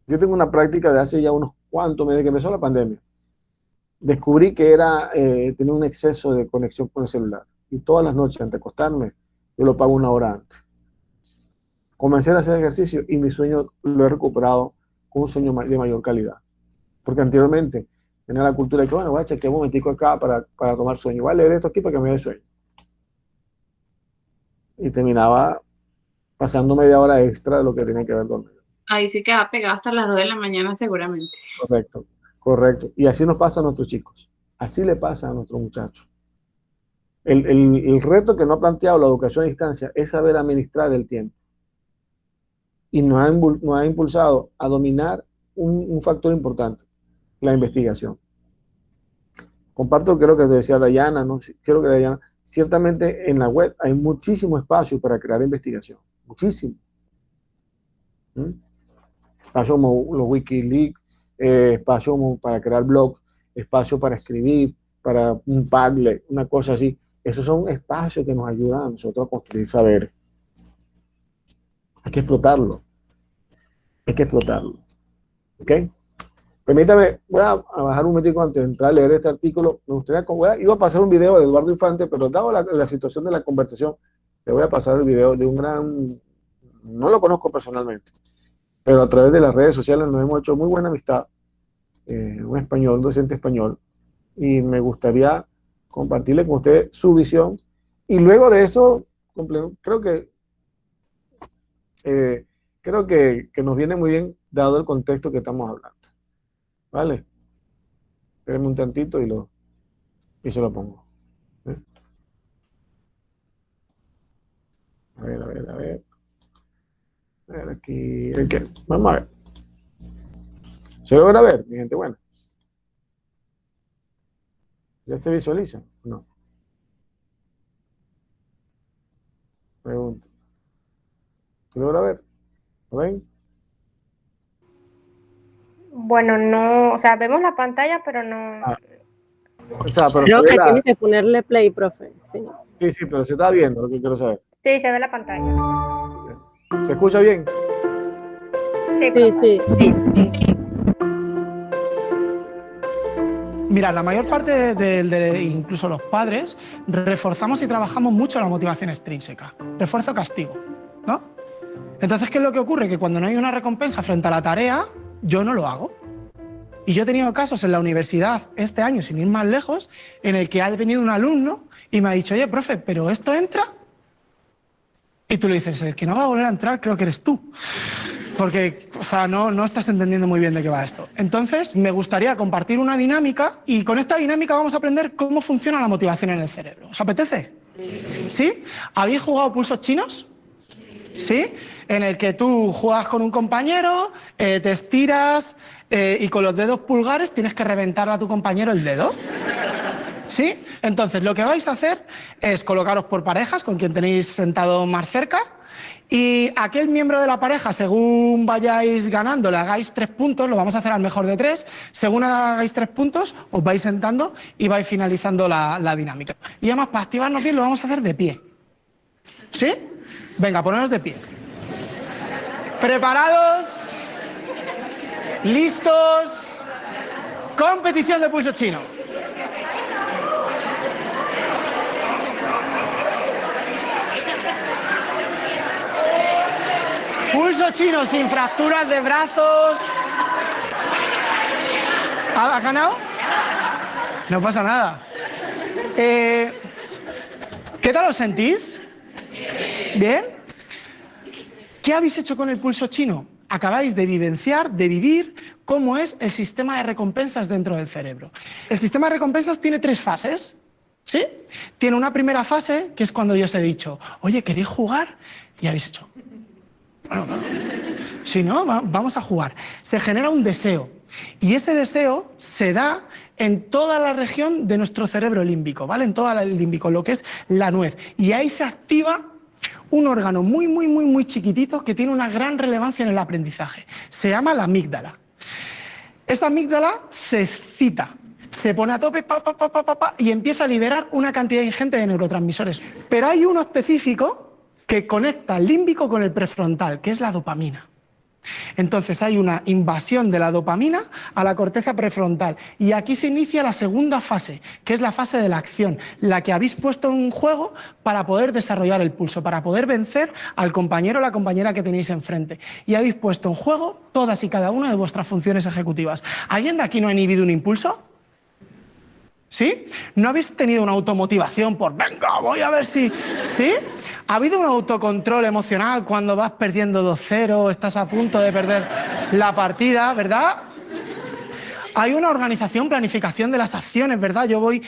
Yo tengo una práctica de hace ya unos cuantos meses que empezó la pandemia. Descubrí que tenía un exceso de conexión con el celular. Y todas las noches, antes de acostarme, yo lo pago 1 hora antes. Comencé a hacer ejercicio y mi sueño lo he recuperado con un sueño de mayor calidad. Porque anteriormente tenía la cultura de que, bueno, voy a chequear un momentico acá para tomar sueño. Voy a leer esto aquí para que me dé sueño. Y terminaba pasando media hora extra de lo que tiene que ver con ellos. Ahí sí queda pegado hasta las 2 de la mañana seguramente. Correcto, correcto. Y así nos pasa a nuestros chicos. Así le pasa a nuestros muchachos. El reto que nos ha planteado la educación a distancia es saber administrar el tiempo. Y nos ha impulsado a dominar un factor importante, la investigación. Comparto, creo que decía Dayana, ¿no? Creo que Dayana, ciertamente en la web hay muchísimo espacio para crear investigación, muchísimo. Espacio como los Wikileaks, espacio para crear blogs, espacio para escribir, para un Padlet, una cosa así. Esos son espacios que nos ayudan a nosotros a construir saber. Hay que explotarlo. Hay que explotarlo. ¿Ok? Permítame, voy a bajar un momentico antes de entrar a leer este artículo. Me gustaría, iba a pasar un video de Eduardo Infante, pero dado la situación de la conversación, le voy a pasar el video de un gran, no lo conozco personalmente, pero a través de las redes sociales nos hemos hecho muy buena amistad, un español, un docente español, y me gustaría compartirle con usted su visión, y luego de eso, creo que nos viene muy bien dado el contexto que estamos hablando. ¿Vale? Espérenme un tantito y se lo pongo. A ver. A ver, aquí. Vamos a ver. ¿Se logra ver, mi gente buena? ¿Ya se visualiza? No. Pregunto. ¿Se logra ver? ¿Lo ven? Bueno, no, o sea, vemos la pantalla, pero no. O sea, pero Creo que tienes que ponerle play, profe. Sí, sí, pero se está viendo lo que quiero saber. Sí, se ve la pantalla. ¿Se escucha bien? Sí. Mira, la mayor parte de incluso los padres, reforzamos y trabajamos mucho la motivación extrínseca. Refuerzo-castigo, ¿no? Entonces, ¿qué es lo que ocurre? Que cuando no hay una recompensa frente a la tarea, yo no lo hago. Y yo he tenido casos en la universidad este año, sin ir más lejos, en el que ha venido un alumno y me ha dicho, oye, profe, ¿pero esto entra? Y tú le dices, el que no va a volver a entrar creo que eres tú. Porque, o sea, no estás entendiendo muy bien de qué va esto. Entonces, me gustaría compartir una dinámica y con esta dinámica vamos a aprender cómo funciona la motivación en el cerebro. ¿Os apetece? ¿Sí? ¿Habéis jugado pulsos chinos? ¿Sí? En el que tú juegas con un compañero, te estiras y con los dedos pulgares tienes que reventarle a tu compañero el dedo. ¿Sí? Entonces, lo que vais a hacer es colocaros por parejas con quien tenéis sentado más cerca y aquel miembro de la pareja, según vayáis ganando, le hagáis 3 puntos, lo vamos a hacer al mejor de 3, según hagáis 3 puntos, os vais sentando y vais finalizando la dinámica. Y además, para activarnos bien, lo vamos a hacer de pie. ¿Sí? Venga, poneros de pie. ¿Preparados? ¿Listos? Competición de pulso chino. Pulso chino sin fracturas de brazos. ¿Ha ganado? No pasa nada. ¿Qué tal os sentís? ¿Bien? ¿Qué habéis hecho con el pulso chino? Acabáis de vivenciar, de vivir cómo es el sistema de recompensas dentro del cerebro. El sistema de recompensas tiene 3 fases, ¿sí? Tiene una primera fase, que es cuando yo os he dicho, oye, ¿queréis jugar? Y habéis hecho, bueno, si no, vamos a jugar. Se genera un deseo, y ese deseo se da en toda la región de nuestro cerebro límbico, ¿vale? En toda el límbico, lo que es la nuez. Y ahí se activa un órgano muy chiquitito que tiene una gran relevancia en el aprendizaje. Se llama la amígdala. Esta amígdala se excita, se pone a tope y empieza a liberar una cantidad ingente de neurotransmisores. Pero hay uno específico que conecta el límbico con el prefrontal, que es la dopamina. Entonces hay una invasión de la dopamina a la corteza prefrontal y aquí se inicia la segunda fase, que es la fase de la acción, la que habéis puesto en juego para poder desarrollar el pulso, para poder vencer al compañero o la compañera que tenéis enfrente. Y habéis puesto en juego todas y cada una de vuestras funciones ejecutivas. ¿Alguien de aquí no ha inhibido un impulso? ¿Sí? ¿No habéis tenido una automotivación por, venga, voy a ver si... ¿Sí? ¿Ha habido un autocontrol emocional cuando vas perdiendo 2-0, estás a punto de perder la partida, ¿verdad? Hay una organización, planificación de las acciones, ¿verdad? Yo voy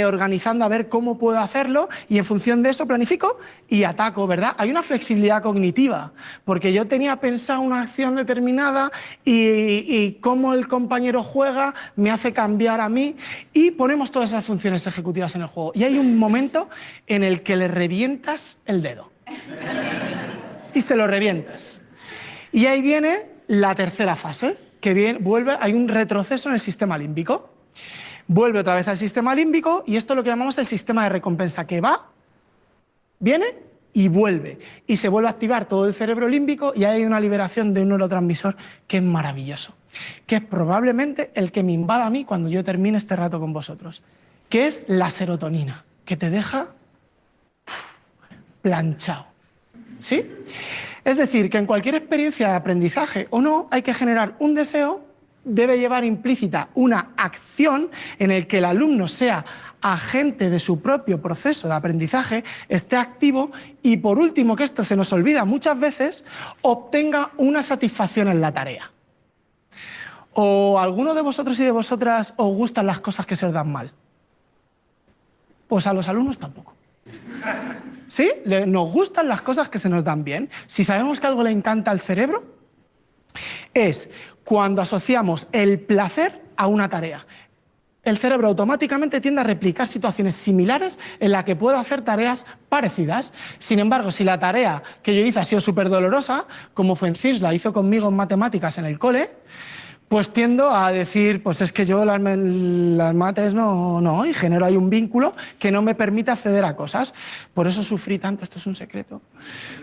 organizando a ver cómo puedo hacerlo y en función de eso planifico y ataco, ¿verdad? Hay una flexibilidad cognitiva, porque yo tenía pensado una acción determinada y cómo el compañero juega me hace cambiar a mí y ponemos todas esas funciones ejecutivas en el juego. Y hay un momento en el que le revientas el dedo y se lo revientas. Y ahí viene la tercera fase, que vuelve, hay un retroceso en el sistema límbico. Vuelve otra vez al sistema límbico y esto es lo que llamamos el sistema de recompensa, que va, viene y vuelve. Y se vuelve a activar todo el cerebro límbico y hay una liberación de un neurotransmisor que es maravilloso, que es probablemente el que me invada a mí cuando yo termine este rato con vosotros, que es la serotonina, que te deja planchado. ¿Sí? Es decir, que en cualquier experiencia de aprendizaje o no, hay que generar un deseo, debe llevar implícita una acción en el que el alumno sea agente de su propio proceso de aprendizaje, esté activo y, por último, que esto se nos olvida muchas veces, obtenga una satisfacción en la tarea. ¿O a alguno de vosotros y de vosotras os gustan las cosas que se os dan mal? Pues a los alumnos tampoco. ¿Sí? Nos gustan las cosas que se nos dan bien. Si sabemos que algo le encanta al cerebro, es cuando asociamos el placer a una tarea. El cerebro automáticamente tiende a replicar situaciones similares en las que puedo hacer tareas parecidas. Sin embargo, si la tarea que yo hice ha sido súper dolorosa, como Fuencis la hizo conmigo en matemáticas en el cole, pues tiendo a decir, pues es que yo las mates no, y genero ahí un vínculo que no me permite acceder a cosas. Por eso sufrí tanto, esto es un secreto,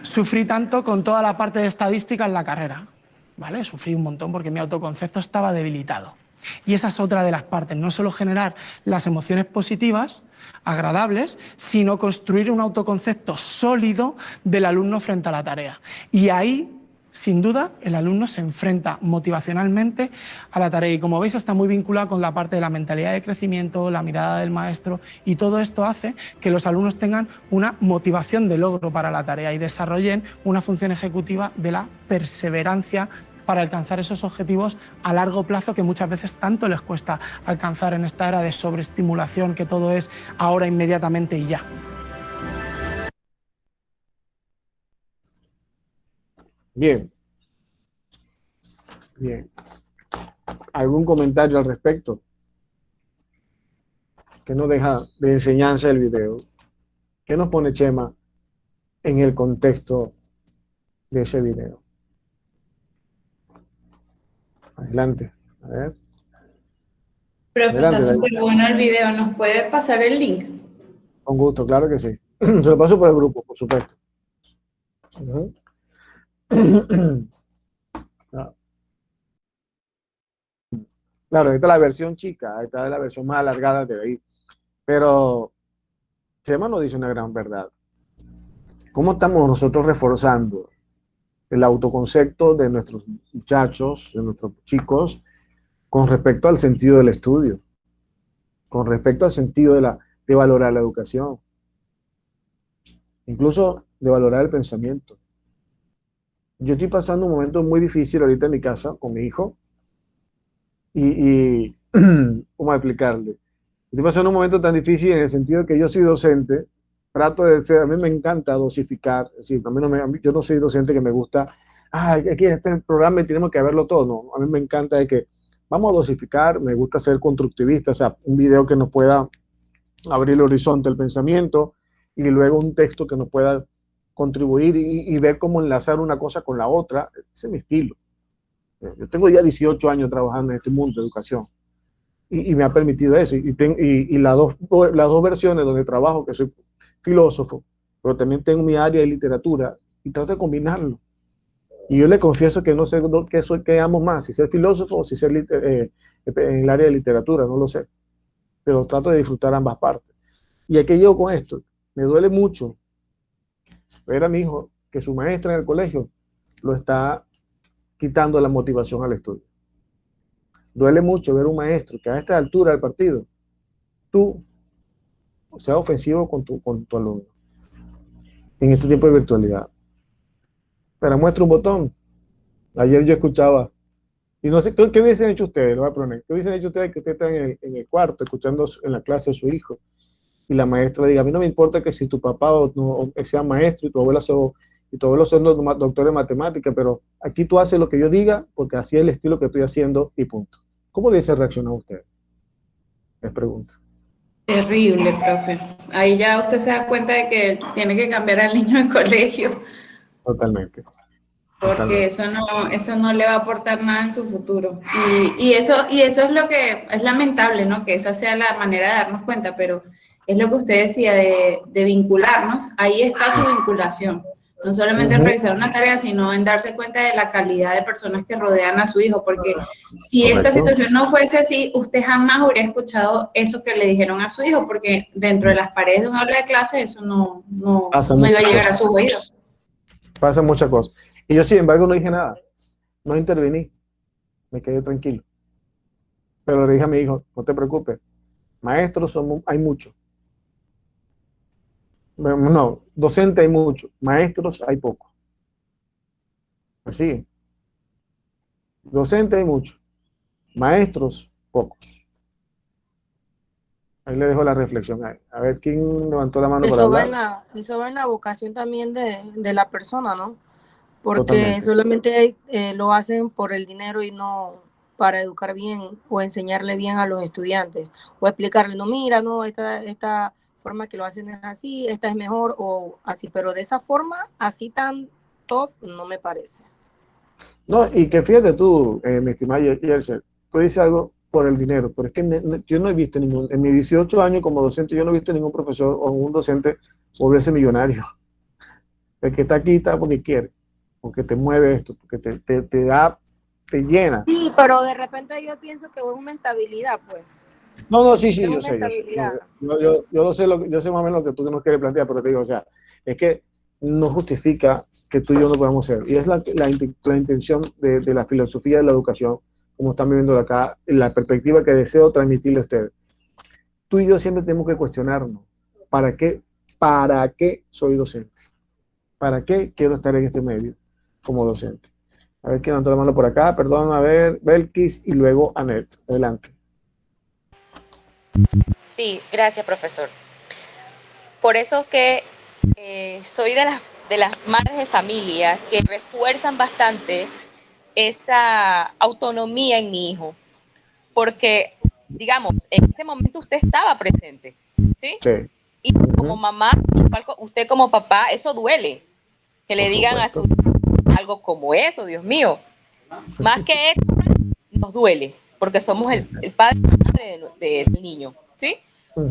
sufrí tanto con toda la parte de estadística en la carrera, ¿vale? Sufrí un montón porque mi autoconcepto estaba debilitado. Y esa es otra de las partes, no solo generar las emociones positivas, agradables, sino construir un autoconcepto sólido del alumno frente a la tarea. Y ahí, sin duda, el alumno se enfrenta motivacionalmente a la tarea y, como veis, está muy vinculado con la parte de la mentalidad de crecimiento, la mirada del maestro, y todo esto hace que los alumnos tengan una motivación de logro para la tarea y desarrollen una función ejecutiva de la perseverancia para alcanzar esos objetivos a largo plazo que muchas veces tanto les cuesta alcanzar en esta era de sobreestimulación, que todo es ahora, inmediatamente y ya. Bien. Bien. ¿Algún comentario al respecto? ¿Qué nos deja de enseñanza el video? ¿Qué nos pone Chema en el contexto de ese video? Adelante. A ver. Profe, Adelante, está David. súper bueno el video. ¿Nos puede pasar el link? Con gusto, claro que sí. Se lo paso por el grupo, por supuesto. Claro, esta es la versión chica, esta es la versión más alargada de ahí. Pero Chema nos dice una gran verdad. ¿Cómo estamos nosotros reforzando el autoconcepto de nuestros muchachos, de nuestros chicos, con respecto al sentido del estudio, con respecto al sentido de valorar la educación, incluso de valorar el pensamiento? Yo estoy pasando un momento muy difícil ahorita en mi casa con mi hijo y ¿cómo explicarle? Estoy pasando un momento tan difícil en el sentido que yo soy docente, trato de ser, a mí me encanta dosificar, es decir, yo no soy docente que me gusta, aquí en este programa tenemos que verlo todo, no, a mí me encanta de que vamos a dosificar, me gusta ser constructivista, o sea, un video que nos pueda abrir el horizonte del pensamiento y luego un texto que nos pueda contribuir y ver cómo enlazar una cosa con la otra. Ese es mi estilo. Yo tengo ya 18 años trabajando en este mundo de educación y me ha permitido eso. Y las dos versiones donde trabajo, que soy filósofo, pero también tengo mi área de literatura y trato de combinarlo. Y yo le confieso que no sé qué amo más, si ser filósofo o si ser en el área de literatura, no lo sé. Pero trato de disfrutar ambas partes. ¿Y a qué llego con esto? Me duele mucho ver a mi hijo que su maestra en el colegio lo está quitando la motivación al estudio. Duele mucho ver un maestro que a esta altura del partido, tú sea ofensivo con tu alumno. en este tiempo de virtualidad. Pero muestra un botón. Ayer yo escuchaba, y no sé, ¿qué hubiesen hecho ustedes? Lo voy a poner. ¿Qué hubiesen hecho ustedes que ustedes están en el cuarto, escuchando en la clase de su hijo? Y la maestra diga, a mí no me importa que si tu papá o sea maestro y tu abuelo son doctores en matemáticas, pero aquí tú haces lo que yo diga porque así es el estilo que estoy haciendo y punto. ¿Cómo le hubiese reaccionado usted? Les pregunto. Terrible, profe. Ahí ya usted se da cuenta de que tiene que cambiar al niño de colegio, Totalmente. porque eso no le va a aportar nada en su futuro. Y eso es lo que es lamentable, ¿no? Que esa sea la manera de darnos cuenta, pero es lo que usted decía de vincularnos. Ahí está su vinculación. No solamente en revisar una tarea, sino en darse cuenta de la calidad de personas que rodean a su hijo, porque si esta situación no fuese así, usted jamás hubiera escuchado eso que le dijeron a su hijo, porque dentro de las paredes de un aula de clase eso no iba a llegar a sus oídos. Pasan muchas cosas. Y yo, sin embargo, no dije nada. No intervení. Me quedé tranquilo. Pero le dije a mi hijo, no te preocupes. Maestros hay muchos. No, docentes hay muchos. Maestros hay pocos. Así. Docentes hay muchos. Maestros, pocos. Ahí le dejo la reflexión. A ver quién levantó la mano para hablar. Eso va en la vocación también de la persona, ¿no? Porque Totalmente. solamente lo hacen por el dinero y no para educar bien o enseñarle bien a los estudiantes o explicarle, no, mira, no, esta forma que lo hacen es así, esta es mejor o así, pero de esa forma, así tan tough, no me parece. No, y que fíjate tú, mi estimada Yersel, tú dices algo por el dinero, pero es que yo no he visto en mis 18 años como docente, yo no he visto ningún profesor o un docente volverse millonario. El que está aquí está porque quiere, porque te mueve esto, porque te da, te llena. Sí, pero de repente yo pienso que es una estabilidad, pues. No, sí, yo una sé. estabilidad. Yo lo sé, yo sé más o menos lo que tú nos quieres plantear, pero te digo, o sea, es que no justifica que tú y yo no podamos ser. Y es la intención de la filosofía de la educación, como están viviendo acá, la perspectiva que deseo transmitirle a ustedes. Tú y yo siempre tenemos que cuestionarnos, ¿para qué soy docente? ¿Para qué quiero estar en este medio como docente? A ver quién levantó la mano por acá, perdón, a ver, Belkis y luego Anet. Adelante. Sí, gracias, profesor. Por eso que soy de las madres de familia que refuerzan bastante esa autonomía en mi hijo, porque, digamos, en ese momento usted estaba presente, ¿sí? Sí. Y como mamá, usted como papá, eso duele, que le digan a su hijo algo como eso, Dios mío. Más que esto, nos duele, porque somos el padre y madre del niño, ¿sí?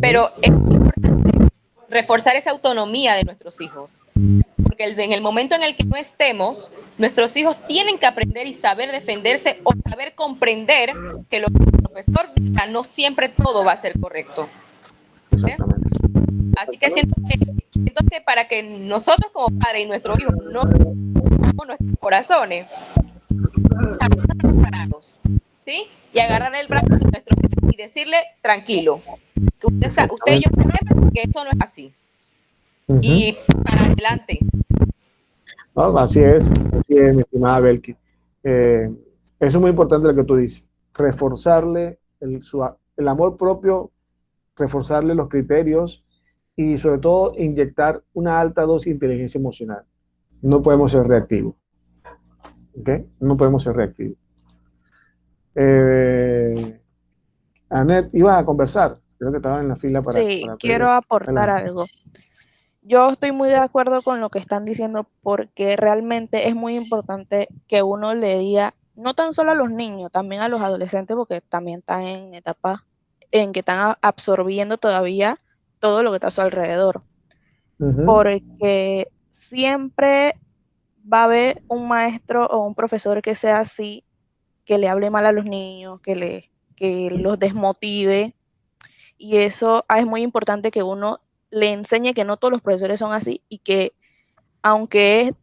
Pero es muy importante reforzar esa autonomía de nuestros hijos, porque en el momento en el que no estemos, nuestros hijos tienen que aprender y saber defenderse o saber comprender que lo que el profesor diga no siempre todo va a ser correcto. ¿Sí? Así que siento que para que nosotros como padres y nuestros hijos no pongamos nuestros corazones, estamos preparados, ¿sí? Y agarrar el brazo de nuestro hijo y decirle, tranquilo, que usted y yo sabemos que eso no es así. Y para adelante. No, así es, mi estimada Belki. Eso es muy importante lo que tú dices. Reforzarle el amor propio, reforzarle los criterios y sobre todo inyectar una alta dosis de inteligencia emocional. No podemos ser reactivos. ¿Ok? No podemos ser reactivos. Anet, ibas a conversar. Creo que estabas en la fila para... Sí, para quiero aportar algo. Yo estoy muy de acuerdo con lo que están diciendo porque realmente es muy importante que uno le diga, no tan solo a los niños, también a los adolescentes, porque también están en etapa en que están absorbiendo todavía todo lo que está a su alrededor. Porque siempre va a haber un maestro o un profesor que sea así, que le hable mal a los niños, que los desmotive. Y eso es muy importante que uno le enseñe que no todos los profesores son así y que aunque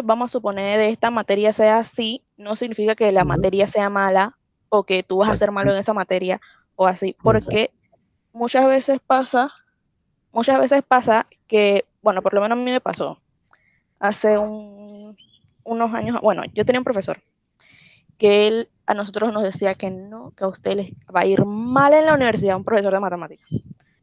vamos a suponer, de esta materia sea así, no significa que la materia sea mala o que tú vas a ser malo en esa materia o así, porque muchas veces pasa que, bueno, por lo menos a mí me pasó, hace unos años, bueno, yo tenía un profesor que él a nosotros nos decía que no, que a ustedes les va a ir mal en la universidad, un profesor de matemáticas.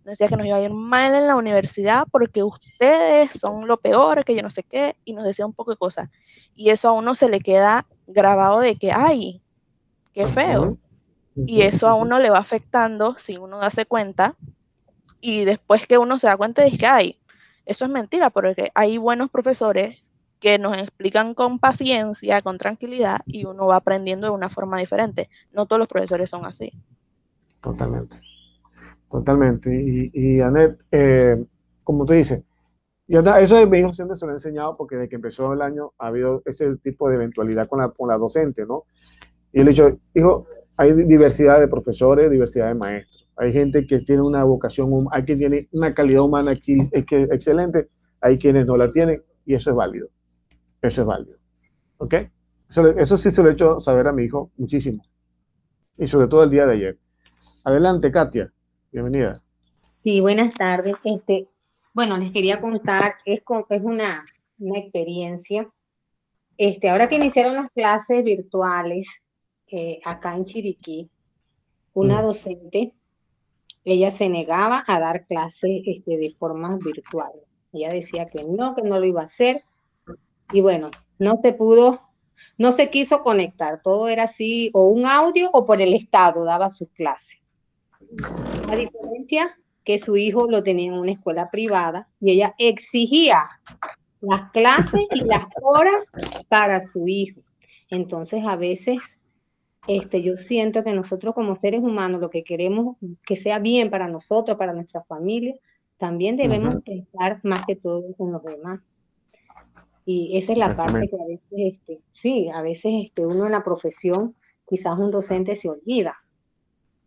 Nos decía que nos iba a ir mal en la universidad porque ustedes son lo peor, que yo no sé qué, y nos decía un poco de cosas. Y eso a uno se le queda grabado de que, ay, qué feo. Y eso a uno le va afectando sin uno darse cuenta. Y después que uno se da cuenta, es que, ay, eso es mentira, porque hay buenos profesores que nos explican con paciencia, con tranquilidad, y uno va aprendiendo de una forma diferente. No todos los profesores son así. Totalmente. Totalmente. Y Anet, como tú dices, eso de mi hijo siempre se lo he enseñado porque desde que empezó el año ha habido ese tipo de eventualidad con la docente, ¿no? Y yo le he dicho, hijo, hay diversidad de profesores, diversidad de maestros. Hay gente que tiene una vocación, hay quien tiene una calidad humana excelente, hay quienes no la tienen, y eso es válido. Eso es válido. ¿Ok? Eso sí se lo he hecho saber a mi hijo muchísimo. Y sobre todo el día de ayer. Adelante, Katia. Bienvenida. Sí, buenas tardes. Bueno, les quería contar, es una experiencia. Ahora que iniciaron las clases virtuales acá en Chiriquí, una docente, ella se negaba a dar clases de forma virtual. Ella decía que no lo iba a hacer. Y bueno, no se pudo, no se quiso conectar. Todo era así, o un audio o por el Estado daba sus clases. A diferencia que su hijo lo tenía en una escuela privada y ella exigía las clases y las horas para su hijo. Entonces, a veces, yo siento que nosotros como seres humanos, lo que queremos que sea bien para nosotros, para nuestra familia, también debemos pensar más que todo en los demás. Y esa es la parte que a veces, sí, a veces uno en la profesión, quizás un docente se olvida.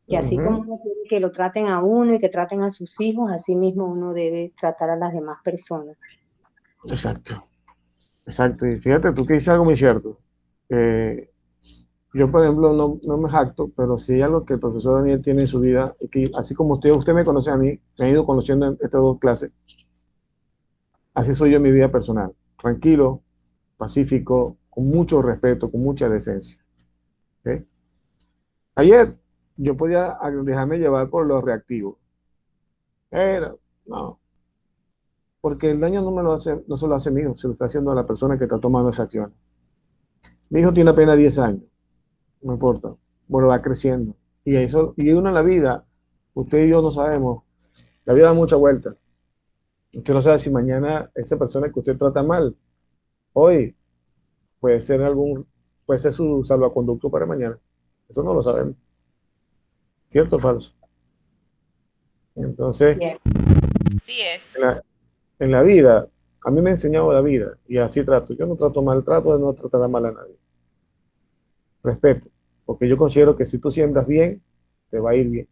Que así como uno quiere que lo traten a uno y que traten a sus hijos, así mismo uno debe tratar a las demás personas. Exacto. Exacto. Y fíjate, tú que dices algo muy cierto. Yo, por ejemplo, no me jacto, pero sí algo que el profesor Daniel tiene en su vida, es que así como usted me conoce a mí, me ha ido conociendo en estas dos clases, así soy yo en mi vida personal. Tranquilo, pacífico, con mucho respeto, con mucha decencia. ¿Okay? Ayer yo podía dejarme llevar por lo reactivo. Pero, no. Porque el daño no se lo hace mi hijo, se lo está haciendo a la persona que está tomando esa acción. Mi hijo tiene apenas 10 años, no importa, bueno, va creciendo. Y uno en la vida, usted y yo no sabemos, la vida da mucha vuelta. Usted no sabe si mañana esa persona que usted trata mal, hoy, puede ser su salvoconducto para mañana. Eso no lo sabemos. ¿Cierto o falso? Entonces, Sí es. en la vida, a mí me ha enseñado la vida y así trato. Yo no trato mal, trato de no tratar mal a nadie. Respeto, porque yo considero que si tú siembras bien, te va a ir bien.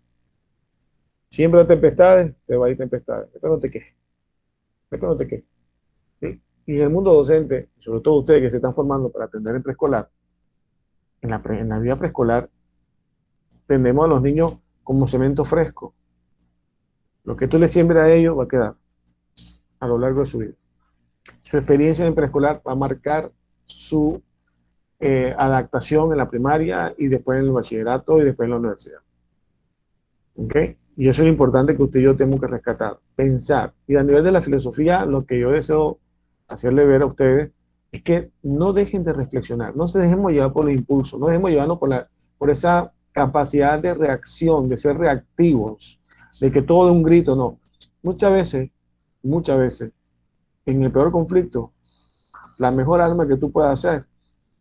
Siembra tempestades, te va a ir tempestades. Después no te quejes. Después no te quejes. ¿Sí? Y en el mundo docente, sobre todo ustedes que se están formando para atender en preescolar, en la vida preescolar, tendemos a los niños como cemento fresco. Lo que tú le siembras a ellos va a quedar a lo largo de su vida. Su experiencia en preescolar va a marcar su adaptación en la primaria y después en el bachillerato y después en la universidad. ¿Ok? Y eso es lo importante que usted y yo tenemos que rescatar, pensar. Y a nivel de la filosofía, lo que yo deseo hacerle ver a ustedes es que no dejen de reflexionar, no se dejemos llevar por los impulsos, no dejemos llevarnos por esa capacidad de reacción, de ser reactivos, de que todo de un grito, no. Muchas veces, en el peor conflicto, la mejor arma que tú puedes hacer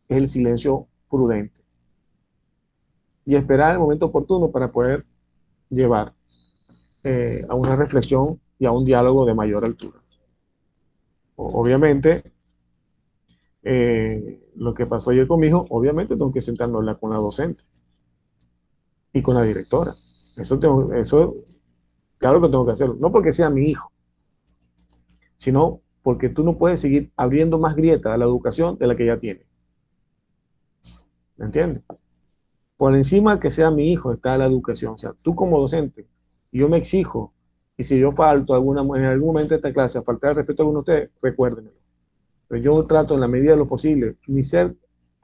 es el silencio prudente y esperar el momento oportuno para poder llevar a una reflexión y a un diálogo de mayor altura. Obviamente, lo que pasó ayer con mi hijo, obviamente tengo que sentarme a hablar con la docente y con la directora. Eso claro que tengo que hacerlo. No porque sea mi hijo, sino porque tú no puedes seguir abriendo más grietas a la educación de la que ya tiene. ¿Me entiendes? Por encima que sea mi hijo está la educación. O sea, tú como docente, yo me exijo Y si yo falto en algún momento de esta clase a faltar el respeto a alguno de ustedes, recuérdenmelo. Pero yo trato en la medida de lo posible ni ser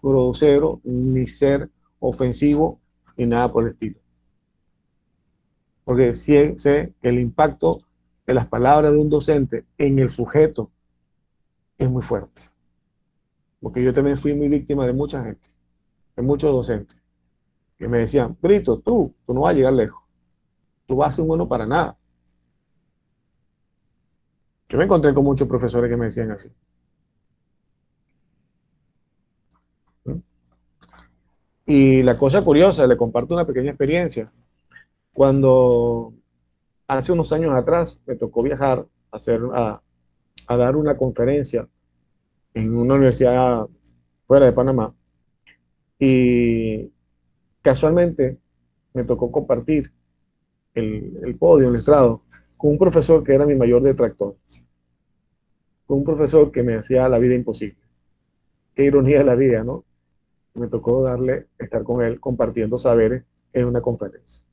grosero, ni ser ofensivo, ni nada por el estilo. Porque sí sé que el impacto de las palabras de un docente en el sujeto es muy fuerte. Porque yo también fui muy víctima de mucha gente, de muchos docentes, que me decían, Brito, tú no vas a llegar lejos, tú vas a ser un bueno para nada. Yo me encontré con muchos profesores que me decían así. Y la cosa curiosa, le comparto una pequeña experiencia. Cuando hace unos años atrás me tocó viajar a dar una conferencia en una universidad fuera de Panamá, y casualmente me tocó compartir el podio, el estrado, con un profesor que era mi mayor detractor, con un profesor que me hacía la vida imposible. Qué ironía de la vida, ¿no? Me tocó estar con él compartiendo saberes en una conferencia.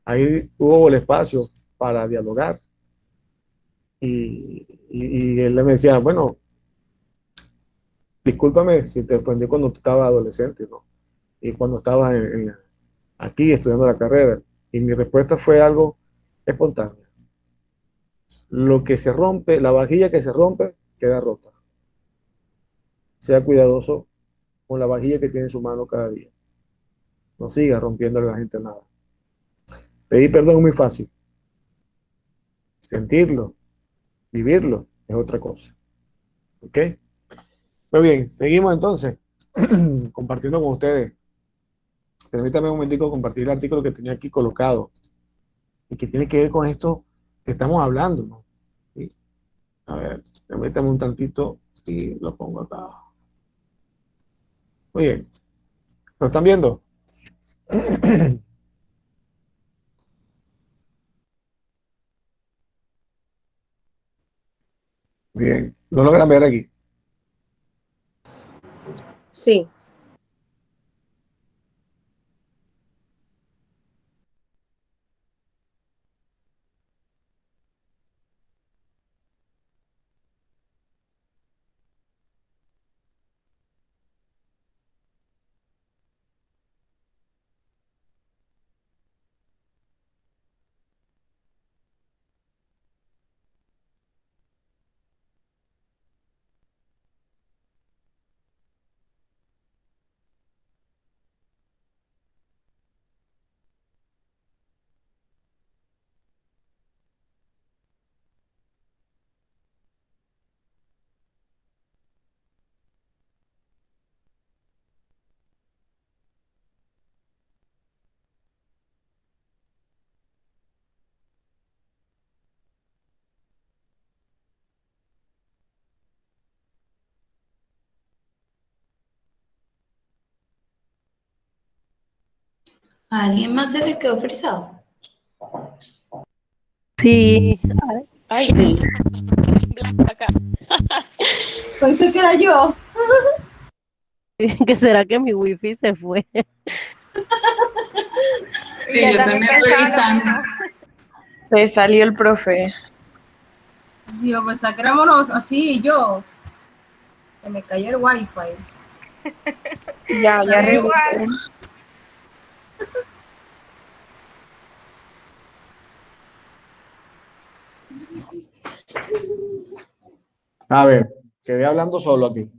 Ahí hubo el espacio para dialogar y él me decía, bueno, discúlpame si te ofendí cuando tú estabas adolescente, ¿no? Y cuando estabas aquí estudiando la carrera. Y mi respuesta fue algo espontáneo. Lo que se rompe, la vajilla que se rompe, queda rota. Sea cuidadoso con la vajilla que tiene en su mano cada día. No siga rompiéndole a la gente nada. Pedir perdón es muy fácil. Sentirlo, vivirlo, es otra cosa. ¿Ok? Muy bien, seguimos entonces compartiendo con ustedes. Permítame un momentico compartir el artículo que tenía aquí colocado y que tiene que ver con esto que estamos hablando, ¿no? ¿Sí? A ver, permítame un tantito y lo pongo acá. Muy bien. ¿Lo están viendo? Bien. ¿Lo logran ver aquí? Sí. ¿A alguien más se le quedó frisado? Sí. Ay, sí. Blanca acá. Pensé que era yo. ¿Qué será que mi wifi se fue? Sí, yo también revisando. Se salió el profe. Dios, pues sacrémonos así yo. Se me cayó el wifi. Ya Da regresé. igual. A ver, quedé hablando solo aquí.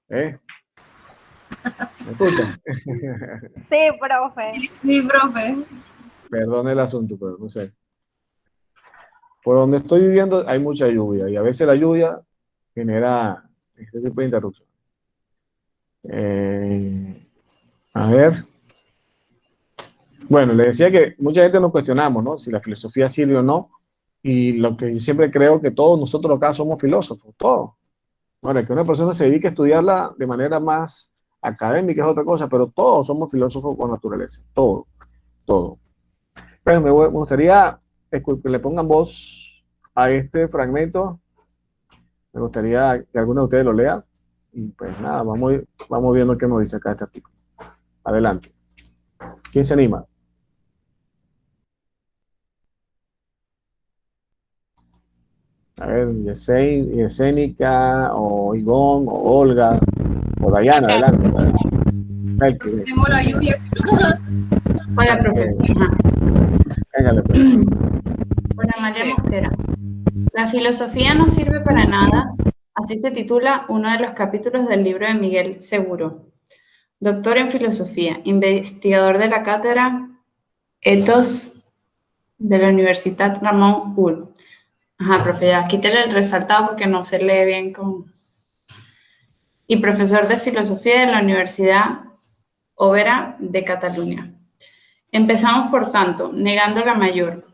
¿Me escuchan? Sí, profe. Sí, profe. Perdón el asunto, pero no sé. Por donde estoy viviendo hay mucha lluvia y a veces la lluvia genera este tipo de interrupción. A ver. Bueno, le decía que mucha gente nos cuestionamos, ¿no? Si la filosofía sirve o no. Y lo que yo siempre creo que todos nosotros acá somos filósofos, todos. Ahora, que una persona se dedique a estudiarla de manera más académica es otra cosa, pero todos somos filósofos por naturaleza, todos, todos. Pero me gustaría que le pongan voz a este fragmento. Me gustaría que alguno de ustedes lo lea. Y pues nada, vamos viendo qué nos dice acá este artículo. Adelante. ¿Quién se anima? A ver, Yesenia, o Ivonne, o Olga, o Dayana, adelante. Tengo la lluvia. Hola, profe. Véngale, pues. Hola, María Mosquera. La filosofía no sirve para nada, así se titula uno de los capítulos del libro de Miguel Seguro, doctor en filosofía, investigador de la cátedra Ethos de la Universidad Ramon Llull. Ajá, profe, ya quítale el resaltado porque no se lee bien con... Y profesor de filosofía de la Universidad Oberá de Cataluña. Empezamos, por tanto, negando la mayor.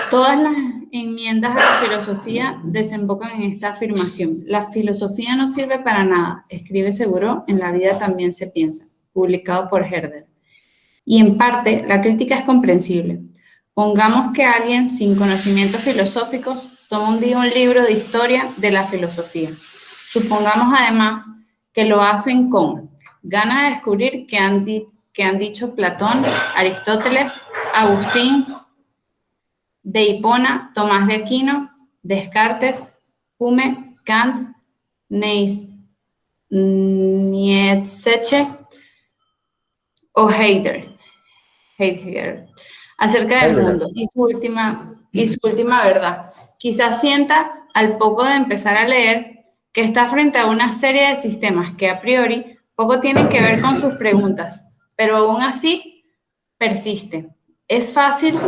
Todas las enmiendas a la filosofía desembocan en esta afirmación. La filosofía no sirve para nada, escribe Seguro en La vida también se piensa, publicado por Herder. Y en parte, la crítica es comprensible. Pongamos que alguien sin conocimientos filosóficos toma un día un libro de historia de la filosofía. Supongamos además que lo hacen con ganas de descubrir qué han dicho Platón, Aristóteles, Agustín de Hipona, Tomás de Aquino, Descartes, Hume, Kant, Nietzsche o Heidegger acerca del mundo y su última verdad. Quizás sienta, al poco de empezar a leer, que está frente a una serie de sistemas que a priori poco tienen que ver con sus preguntas, pero aún así persiste. Es fácil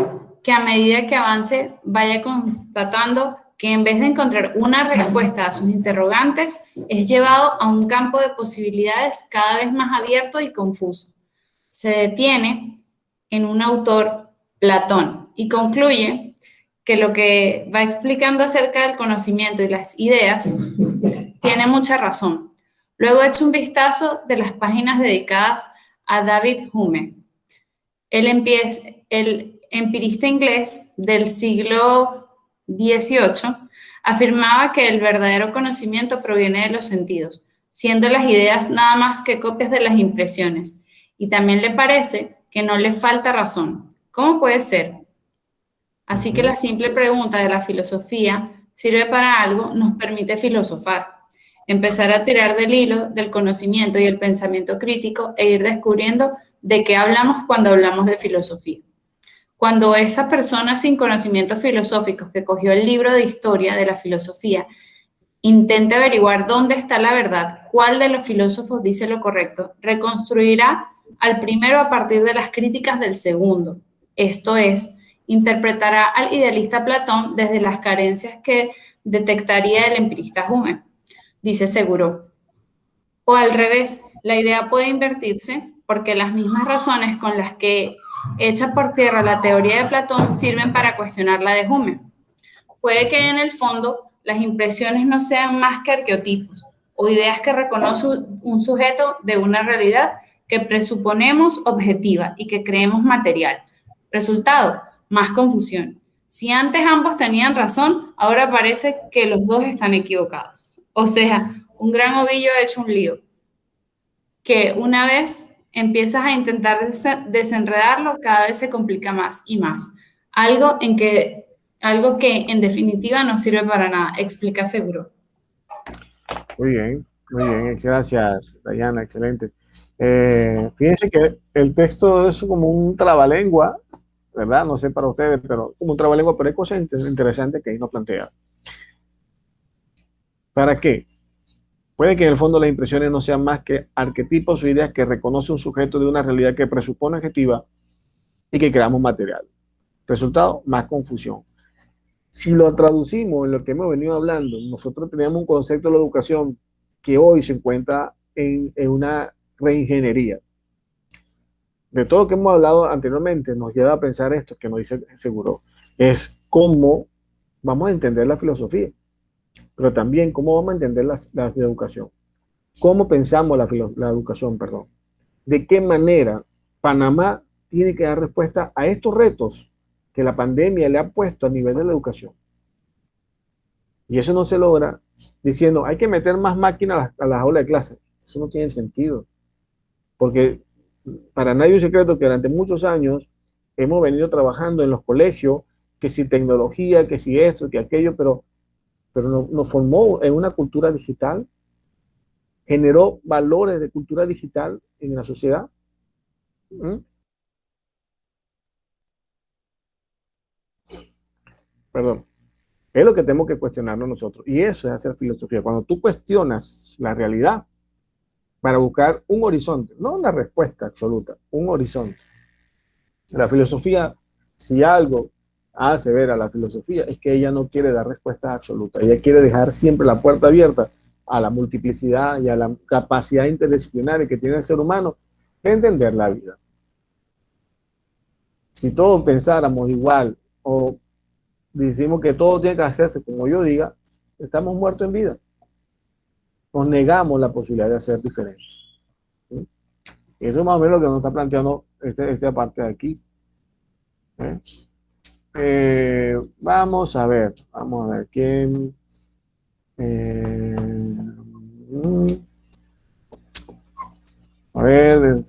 que a medida que avance vaya constatando que en vez de encontrar una respuesta a sus interrogantes, es llevado a un campo de posibilidades cada vez más abierto y confuso. Se detiene en un autor, Platón, y concluye que lo que va explicando acerca del conocimiento y las ideas tiene mucha razón. Luego echa un vistazo de las páginas dedicadas a David Hume. El empirista inglés del siglo XVIII afirmaba que el verdadero conocimiento proviene de los sentidos, siendo las ideas nada más que copias de las impresiones. Y también le parece que no le falta razón. ¿Cómo puede ser? Así que la simple pregunta de la filosofía sirve para algo, nos permite filosofar, empezar a tirar del hilo del conocimiento y el pensamiento crítico e ir descubriendo de qué hablamos cuando hablamos de filosofía. Cuando esa persona sin conocimientos filosóficos que cogió el libro de historia de la filosofía intente averiguar dónde está la verdad, cuál de los filósofos dice lo correcto, reconstruirá al primero a partir de las críticas del segundo. Esto es, interpretará al idealista Platón desde las carencias que detectaría el empirista Hume, dice Seguro. O al revés, la idea puede invertirse porque las mismas razones con las que echa por tierra la teoría de Platón sirven para cuestionar la de Hume. Puede que en el fondo las impresiones no sean más que arqueotipos o ideas que reconoce un sujeto de una realidad que presuponemos objetiva y que creemos material. Resultado, más confusión. Si antes ambos tenían razón, ahora parece que los dos están equivocados. O sea, un gran ovillo ha hecho un lío, que una vez empiezas a intentar desenredarlo, cada vez se complica más y más. Algo que en definitiva no sirve para nada, explica Seguro. Muy bien, gracias, Dayana, excelente. Fíjense que el texto es como un trabalengua, ¿verdad? No sé para ustedes, pero como un trabalengua, pero hay cosas interesantes que ahí nos plantea. ¿Para qué? Puede que en el fondo las impresiones no sean más que arquetipos o ideas que reconoce un sujeto de una realidad que presupone objetiva y que creamos material. Resultado, más confusión. Si lo traducimos en lo que hemos venido hablando, nosotros tenemos un concepto de la educación que hoy se encuentra en una reingeniería. De todo lo que hemos hablado anteriormente, nos lleva a pensar esto que nos dice Seguro, es cómo vamos a entender la filosofía, pero también cómo vamos a entender la educación. ¿Cómo pensamos la educación, perdón? ¿De qué manera Panamá tiene que dar respuesta a estos retos que la pandemia le ha puesto a nivel de la educación? Y eso no se logra diciendo, hay que meter más máquinas a las aulas de clase. Eso no tiene sentido. Porque para nadie es un secreto que durante muchos años hemos venido trabajando en los colegios que si tecnología, que si esto, que aquello, pero nos formó en una cultura digital, generó valores de cultura digital en la sociedad. ¿Mm? Perdón. Es lo que tenemos que cuestionarnos nosotros. Y eso es hacer filosofía. Cuando tú cuestionas la realidad para buscar un horizonte, no una respuesta absoluta, un horizonte. La filosofía, si algo hace ver a la filosofía, es que ella no quiere dar respuestas absolutas. Ella quiere dejar siempre la puerta abierta a la multiplicidad y a la capacidad interdisciplinaria que tiene el ser humano de entender la vida. Si todos pensáramos igual o decimos que todo tiene que hacerse como yo diga, estamos muertos en vida. Nos negamos la posibilidad de hacer diferente. ¿Sí? Eso es más o menos lo que nos está planteando esta parte de aquí. Vamos a ver quién. A ver, me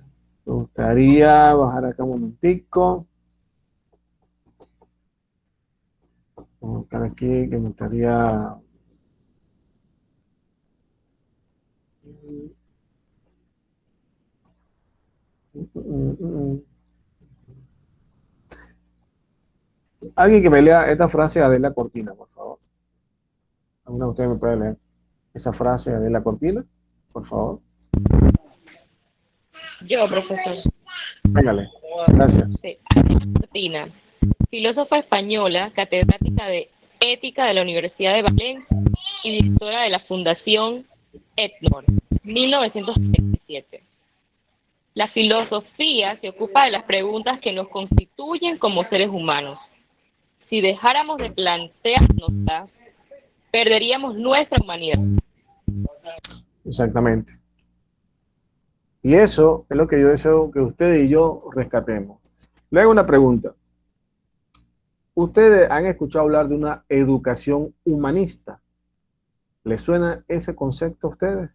gustaría bajar acá un momentico. Vamos a buscar aquí que me gustaría. Alguien que me lea esta frase de Adela Cortina, por favor. ¿Alguno de ustedes me puede leer esa frase de Adela Cortina, por favor? Yo, profesor. Véngale, gracias. Sí. Cortina, filósofa española, catedrática de Ética de la Universidad de Valencia y directora de la Fundación ETNOR, 1937. La filosofía se ocupa de las preguntas que nos constituyen como seres humanos. Si dejáramos de planteárnoslas, perderíamos nuestra humanidad. Exactamente. Y eso es lo que yo deseo que ustedes y yo rescatemos. Le hago una pregunta. ¿Ustedes han escuchado hablar de una educación humanista? ¿Les suena ese concepto a ustedes?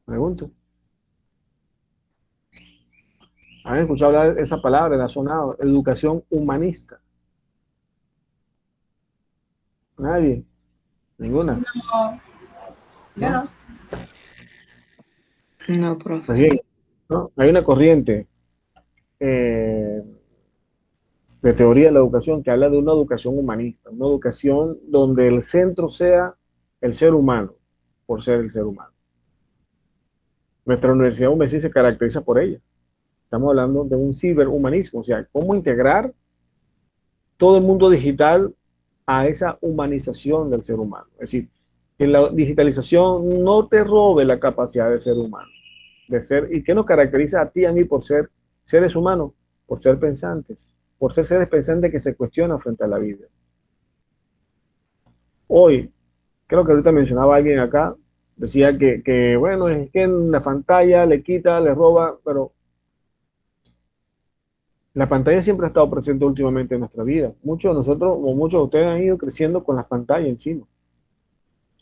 Pregunto. ¿Han escuchado hablar de esa palabra? ¿Le ha sonado? Educación humanista. ¿Nadie? ¿Ninguna? No. Yo no. No, profe. Pues bien, ¿no? Hay una corriente de teoría de la educación que habla de una educación humanista, una educación donde el centro sea el ser humano, por ser el ser humano. Nuestra Universidad UMESI se caracteriza por ella. Estamos hablando de un ciberhumanismo, o sea, cómo integrar todo el mundo digital a esa humanización del ser humano. Es decir, que la digitalización no te robe la capacidad de ser humano, de ser, y que nos caracteriza a ti y a mí por ser seres humanos, por ser pensantes, por ser seres pensantes que se cuestionan frente a la vida. Hoy, creo que ahorita mencionaba alguien acá, decía que bueno, es que en la pantalla le quita, le roba, pero la pantalla siempre ha estado presente últimamente en nuestra vida. Muchos de nosotros, o muchos de ustedes han ido creciendo con las pantallas encima,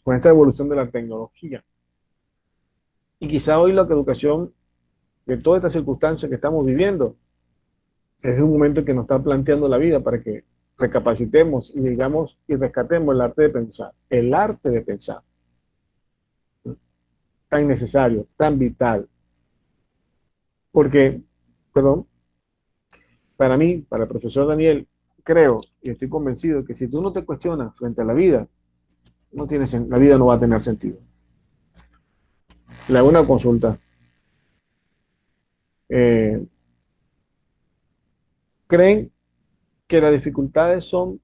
con esta evolución de la tecnología. Y quizá hoy la educación, de todas estas circunstancias que estamos viviendo, es un momento que nos está planteando la vida para que recapacitemos y digamos y rescatemos el arte de pensar. El arte de pensar. Tan necesario, tan vital. Porque, perdón, para mí, para el profesor Daniel, creo y estoy convencido que si tú no te cuestionas frente a la vida, la vida no va a tener sentido. Le hago una consulta. ¿Creen que las dificultades son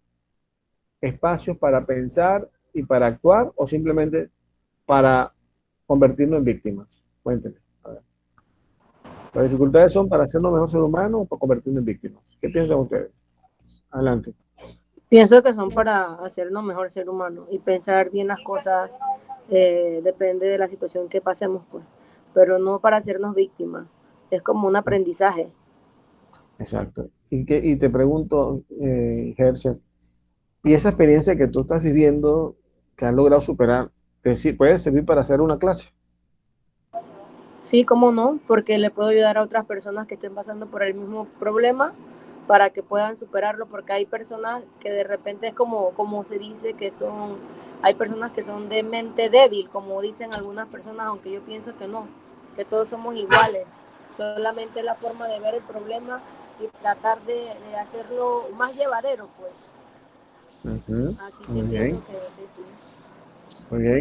espacios para pensar y para actuar o simplemente para convertirnos en víctimas? Cuéntenme. A ver. ¿Las dificultades son para hacernos mejor ser humano o para convertirnos en víctimas? ¿Qué piensan ustedes? Adelante. Pienso que son para hacernos mejor ser humano y pensar bien las cosas, depende de la situación que pasemos, pues, pero no para hacernos víctimas. Es como un aprendizaje. Exacto. Y te pregunto, Herschel, ¿y esa experiencia que tú estás viviendo, que has logrado superar, puede servir para hacer una clase? Sí, cómo no, porque le puedo ayudar a otras personas que estén pasando por el mismo problema para que puedan superarlo, porque hay personas que de repente es como se dice que hay personas que son de mente débil, como dicen algunas personas, aunque yo pienso que no, que todos somos iguales, solamente la forma de ver el problema y tratar de hacerlo más llevadero, pues. Así que Muy pienso bien, que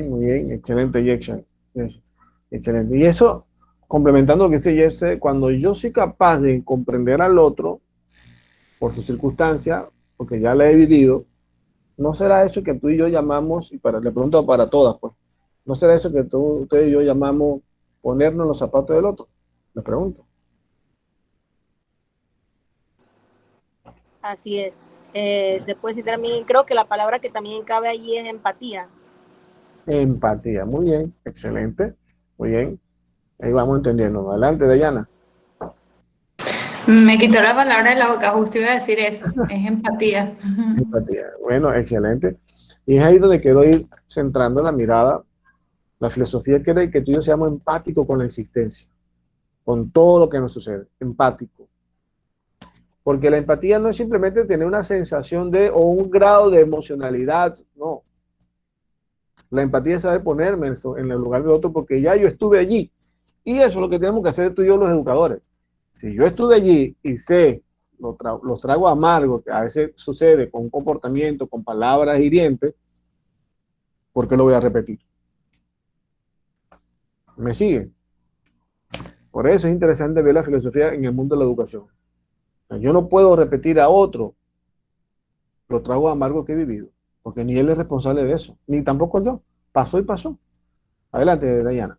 sí. muy bien, excelente, Jackson. Excelente. Y eso, complementando lo que dice Jesse, cuando yo soy capaz de comprender al otro por su circunstancia, porque ya la he vivido, no será eso que tú y yo llamamos, le pregunto para todas, pues, no será eso que ustedes y yo llamamos ponernos en los zapatos del otro. Le pregunto. Así es. Se puede decir también, creo que la palabra que también cabe allí es empatía. Empatía, muy bien, excelente, muy bien. Ahí vamos entendiendo. Adelante, Dayana. Me quitó la palabra de la boca, justo iba a decir eso, es empatía. Empatía. Bueno, excelente. Y es ahí donde quiero ir centrando la mirada. La filosofía quiere que tú y yo seamos empáticos con la existencia, con todo lo que nos sucede, empático. Porque la empatía no es simplemente tener una sensación o un grado de emocionalidad, no. La empatía es saber ponerme en el lugar del otro porque ya yo estuve allí. Y eso es lo que tenemos que hacer tú y yo los educadores. Si yo estuve allí y sé los tragos amargos que a veces sucede con un comportamiento, con palabras hirientes, ¿por qué lo voy a repetir? ¿Me siguen? Por eso es interesante ver la filosofía en el mundo de la educación. Yo no puedo repetir a otro los tragos amargos que he vivido, porque ni él es responsable de eso, ni tampoco yo. Pasó y pasó. Adelante, Dayana.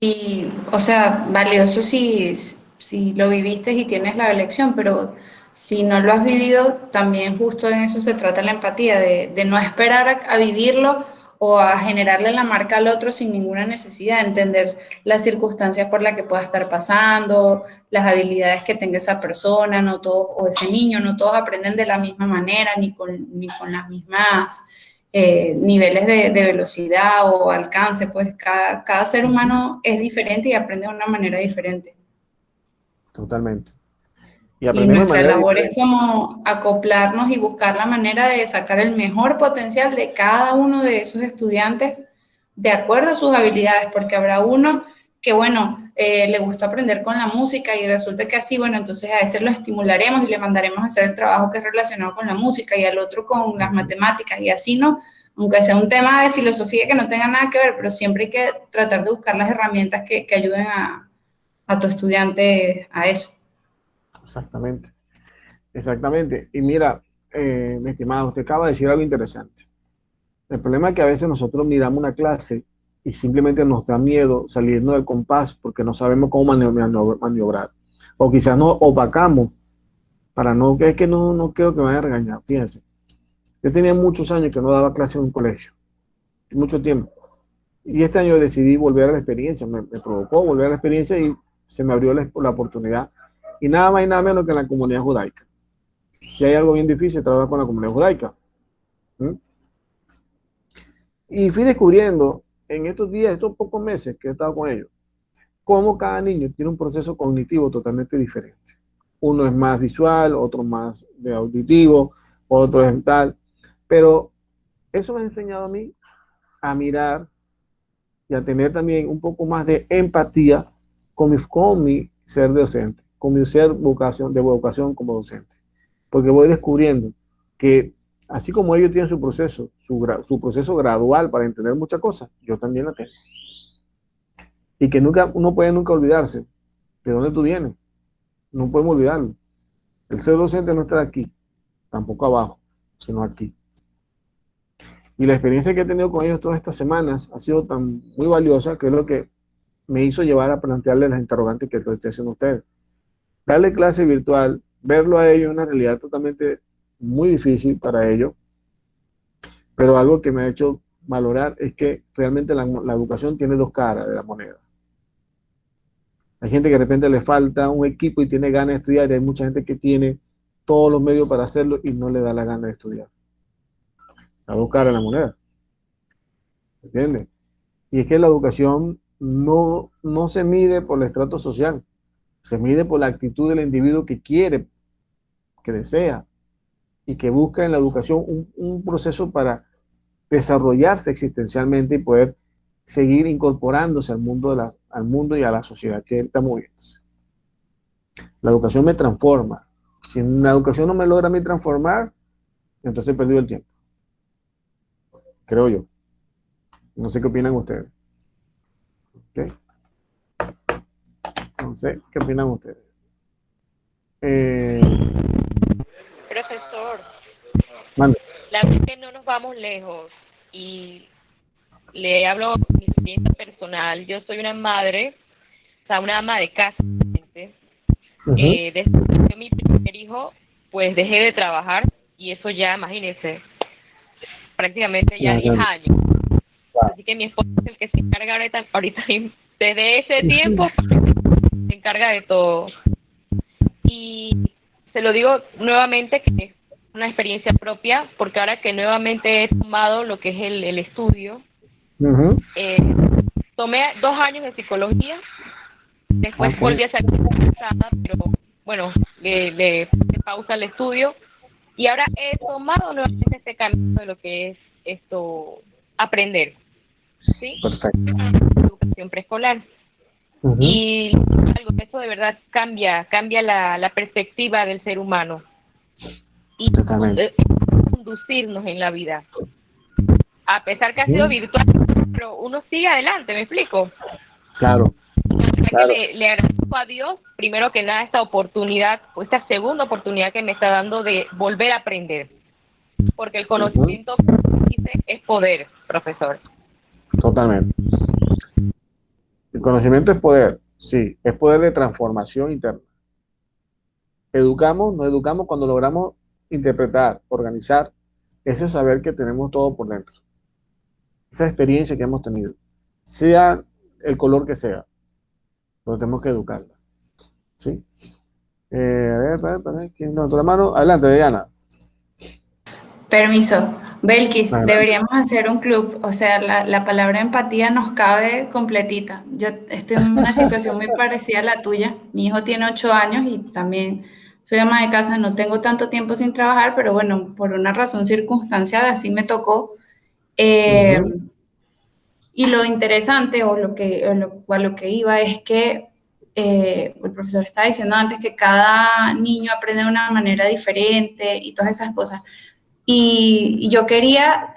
Y, o sea, valioso si lo viviste y tienes la elección, pero si no lo has vivido, también justo en eso se trata la empatía, de no esperar a vivirlo o a generarle la marca al otro sin ninguna necesidad, entender las circunstancias por las que pueda estar pasando, las habilidades que tenga esa persona, no todos, o ese niño, no todos aprenden de la misma manera, ni con las mismas niveles de velocidad o alcance, pues cada ser humano es diferente y aprende de una manera diferente. Totalmente. Y aprendemos de nuestra manera labor es diferente. como acoplarnos y buscar la manera de sacar el mejor potencial de cada uno de esos estudiantes de acuerdo a sus habilidades, porque habrá uno que, bueno, le gusta aprender con la música y resulta que así, bueno, entonces a ese lo estimularemos y le mandaremos a hacer el trabajo que es relacionado con la música y al otro con las matemáticas y así, ¿no? Aunque sea un tema de filosofía que no tenga nada que ver, pero siempre hay que tratar de buscar las herramientas que ayuden a tu estudiante a eso. Exactamente. Exactamente. Y mira, mi estimado, usted acaba de decir algo interesante. El problema es que a veces nosotros miramos una clase y simplemente nos da miedo salirnos del compás porque no sabemos cómo maniobrar. O quizás nos opacamos para no, que es que no quiero que me vayan a regañar. Fíjense, yo tenía muchos años que no daba clase en un colegio, mucho tiempo. Y este año decidí volver a la experiencia, me provocó volver a la experiencia y se me abrió la oportunidad. Y nada más y nada menos que en la comunidad judaica. Si hay algo bien difícil, trabajar con la comunidad judaica. ¿Mm? Y fui descubriendo en estos días, estos pocos meses que he estado con ellos, cómo cada niño tiene un proceso cognitivo totalmente diferente. Uno es más visual, otro más de auditivo, otro es tal. Pero eso me ha enseñado a mí a mirar y a tener también un poco más de empatía con mi ser docente, con mi ser de vocación como docente. Porque voy descubriendo que así como ellos tienen su proceso, su proceso gradual para entender muchas cosas, yo también la tengo. Y que uno puede nunca olvidarse de dónde tú vienes. No podemos olvidarlo. El ser docente no está aquí, tampoco abajo, sino aquí. Y la experiencia que he tenido con ellos todas estas semanas ha sido muy valiosa, que es lo que me hizo llevar a plantearles las interrogantes que estoy haciendo a ustedes. Darle clase virtual, verlo a ellos, una realidad totalmente muy difícil para ellos, pero algo que me ha hecho valorar es que realmente la educación tiene dos caras de la moneda. Hay gente que de repente le falta un equipo y tiene ganas de estudiar, y hay mucha gente que tiene todos los medios para hacerlo y no le da la gana de estudiar. Las dos caras de la moneda. ¿Entiendes? Y es que la educación no se mide por el estrato social, se mide por la actitud del individuo que quiere que desea y que busca en la educación un proceso para desarrollarse existencialmente y poder seguir incorporándose al mundo, al mundo y a la sociedad que está moviéndose. La educación me transforma. Si la educación no me logra a mí transformar, entonces he perdido el tiempo. Creo yo. No sé qué opinan ustedes. ¿Okay? No sé qué opinan ustedes. Profesor, Mande. la verdad es que no nos vamos lejos y le hablo de mi experiencia personal. Yo soy una madre, o sea, una ama de casa. Desde que nació mi primer hijo, pues dejé de trabajar y eso ya, imagínense, prácticamente ya 10 años. Así que mi esposo es el que se encarga ahorita desde ese tiempo, se encarga de todo. Y se lo digo nuevamente que es una experiencia propia, porque ahora que nuevamente he tomado lo que es el estudio, tomé 2 años de psicología, después volví a salir casada, pero bueno, le puse pausa al estudio, y ahora he tomado nuevamente este camino de lo que es esto, aprender, ¿sí? Perfecto. Educación preescolar. Y algo que eso de verdad cambia la perspectiva del ser humano y conducirnos en la vida. A pesar que ha sido virtual, pero uno sigue adelante, ¿me explico? Claro. Claro. Le agradezco a Dios, primero que nada, esta oportunidad, o esta segunda oportunidad que me está dando de volver a aprender. Porque el conocimiento, dice, es poder, profesor. Totalmente. El conocimiento es poder, sí, es poder de transformación interna. Nos educamos cuando logramos interpretar, organizar ese saber que tenemos todo por dentro. Esa experiencia que hemos tenido, sea el color que sea, pero tenemos que educarla. ¿Sí? A ver, ¿quién levantó la mano? Adelante, Diana. Permiso. Belkis, deberíamos hacer un club, o sea, la palabra empatía nos cabe completita. Yo estoy en una situación muy parecida a la tuya. Mi hijo tiene 8 años y también soy ama de casa, no tengo tanto tiempo sin trabajar, pero bueno, por una razón circunstancial así me tocó. Y lo interesante o a lo que iba es que el profesor estaba diciendo antes que cada niño aprende de una manera diferente y todas esas cosas. Y yo quería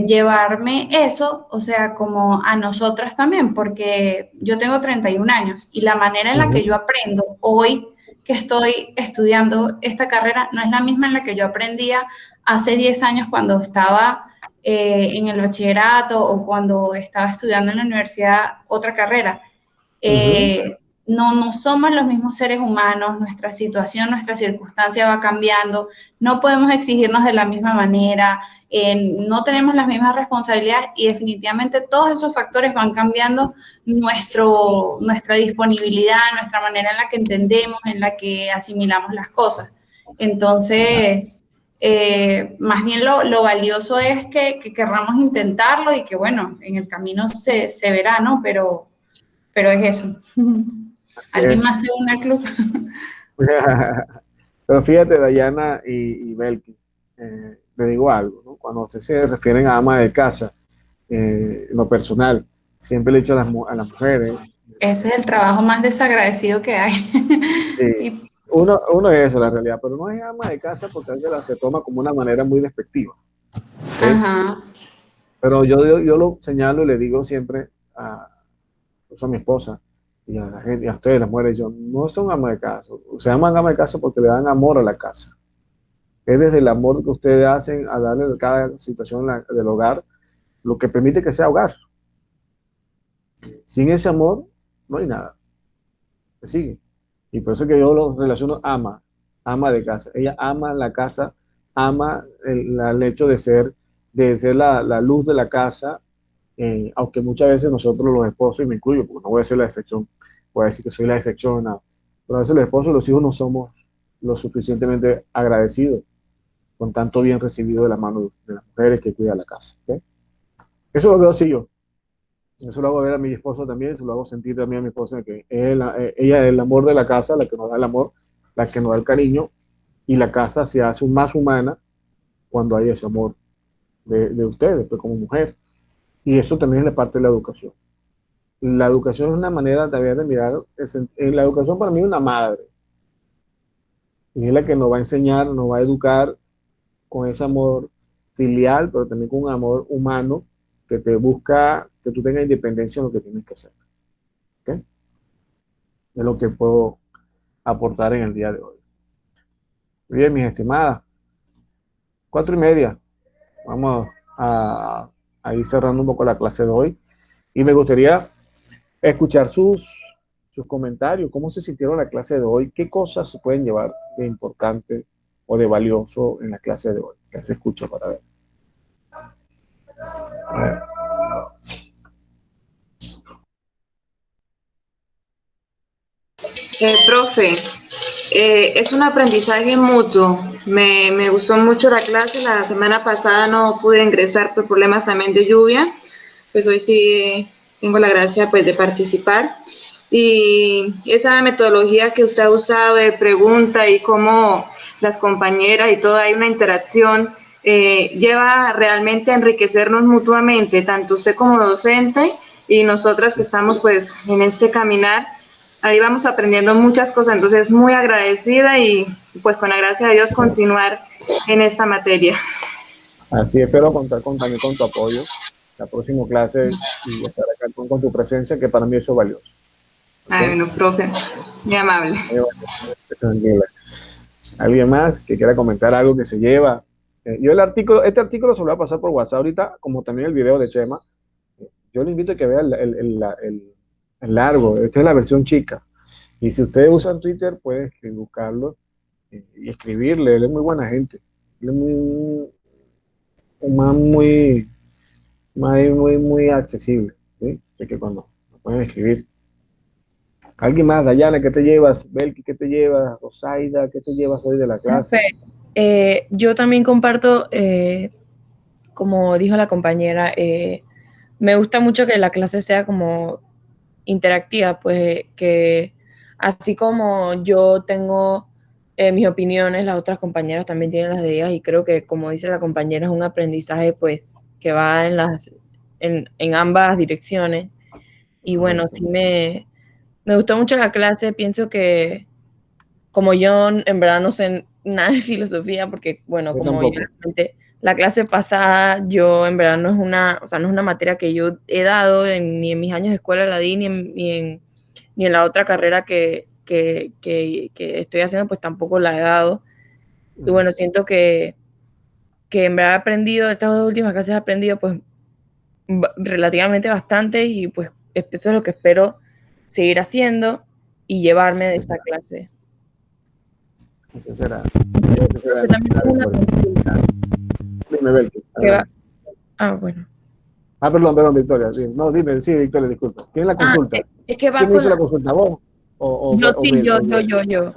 llevarme eso, o sea, como a nosotras también, porque yo tengo 31 años y la manera en la que yo aprendo hoy que estoy estudiando esta carrera no es la misma en la que yo aprendía hace 10 años cuando estaba en el bachillerato o cuando estaba estudiando en la universidad otra carrera. No somos los mismos seres humanos, nuestra situación, nuestra circunstancia va cambiando, no podemos exigirnos de la misma manera, no tenemos las mismas responsabilidades y definitivamente todos esos factores van cambiando nuestra disponibilidad, nuestra manera en la que entendemos, en la que asimilamos las cosas. Entonces, más bien lo valioso es que querramos intentarlo y que, bueno, en el camino se verá, ¿no? Pero es eso. ¿Alguien más se une al club? Pero fíjate, Dayana y Belki, le digo algo, ¿no? Cuando ustedes se refieren a ama de casa, en lo personal, siempre le he dicho a las mujeres. Ese es el trabajo más desagradecido que hay. Sí, uno es eso, la realidad, pero no es ama de casa porque a veces se toma como una manera muy despectiva. ¿Sí? Ajá. Pero yo lo señalo y le digo siempre a mi esposa y a la gente, y a ustedes, las mujeres, yo, no son amas de casa, se llaman amas de casa porque le dan amor a la casa. Es desde el amor que ustedes hacen a darle a cada situación del hogar, lo que permite que sea hogar. Sin ese amor, no hay nada. ¿Me sigue? Y por eso que yo lo relaciono ama de casa. Ella ama la casa, ama el hecho de ser la luz de la casa, aunque muchas veces nosotros los esposos, y me incluyo, porque no voy a ser la excepción, voy a decir que soy la excepción, no. Pero a veces los esposos y los hijos no somos lo suficientemente agradecidos con tanto bien recibido de la mano de las mujeres que cuidan la casa. ¿Okay? Eso lo veo así yo. Eso lo hago ver a mi esposo también, eso lo hago sentir también a mi esposa, que ella es el amor de la casa, la que nos da el amor, la que nos da el cariño, y la casa se hace más humana cuando hay ese amor de ustedes, pues, como mujer. Y eso también es la parte de la educación. La educación es una manera también de mirar, la educación para mí es una madre, y es la que nos va a enseñar, nos va a educar con ese amor filial, pero también con un amor humano que te busca que tú tengas independencia en lo que tienes que hacer. ¿Okay? Es lo que puedo aportar en el día de hoy. Muy bien, mis estimadas. 4:30. Vamos a ir cerrando un poco la clase de hoy. Y me gustaría escuchar sus comentarios. ¿Cómo se sintieron la clase de hoy? ¿Qué cosas se pueden llevar de importante o de valioso en la clase de hoy? Que se escucha para ver. A ver. Profe, es un aprendizaje mutuo. Me gustó mucho la clase. La semana pasada no pude ingresar por problemas también de lluvia. Pues hoy sí tengo la gracia pues de participar. Y esa metodología que usted ha usado de pregunta y cómo las compañeras y todo, hay una interacción, lleva realmente a enriquecernos mutuamente, tanto usted como docente y nosotras que estamos pues en este caminar. Ahí vamos aprendiendo muchas cosas, entonces muy agradecida y pues con la gracia de Dios continuar en esta materia. Así espero contar también con tu apoyo la próxima clase y estar acá con tu presencia, que para mí eso es valioso. ¿Okay? Ay, bueno, profe, muy amable. Tranquila. ¿Alguien más que quiera comentar algo que se lleva? Yo este artículo se lo voy a pasar por WhatsApp ahorita, como también el video de Chema. Yo le invito a que vea el largo, esta es la versión chica. Y si ustedes usan Twitter, pueden buscarlo y escribirle. Él es muy buena gente. Él es muy accesible. ¿Sí? Así que cuando lo pueden escribir. ¿Alguien más, Dayana, qué te llevas? Belki, ¿qué te llevas? Rosaida, ¿qué te llevas hoy de la clase? Yo también comparto, como dijo la compañera, me gusta mucho que la clase sea como interactiva, pues que así como yo tengo mis opiniones, las otras compañeras también tienen las de ellas, y creo que, como dice la compañera, es un aprendizaje pues que va en ambas direcciones. Y bueno, sí me gustó mucho la clase. Pienso que, como yo en verdad no sé nada de filosofía, porque bueno, Yo como tampoco. ya la clase pasada, yo en verdad no es una materia que yo he dado, ni en mis años de escuela la di, ni en la otra carrera que estoy haciendo, pues tampoco la he dado. Y bueno, siento que en verdad he aprendido, estas dos últimas clases he aprendido pues relativamente bastante, y pues eso es lo que espero seguir haciendo y llevarme de esta clase. Eso será. Porque también tengo una consulta. Dime, Belki. Bueno. Perdón, Victoria. Sí. No, dime, sí, Victoria, disculpa. ¿Quién es la consulta? Es que va ¿Quién con hizo la consulta? ¿Vos? Yo.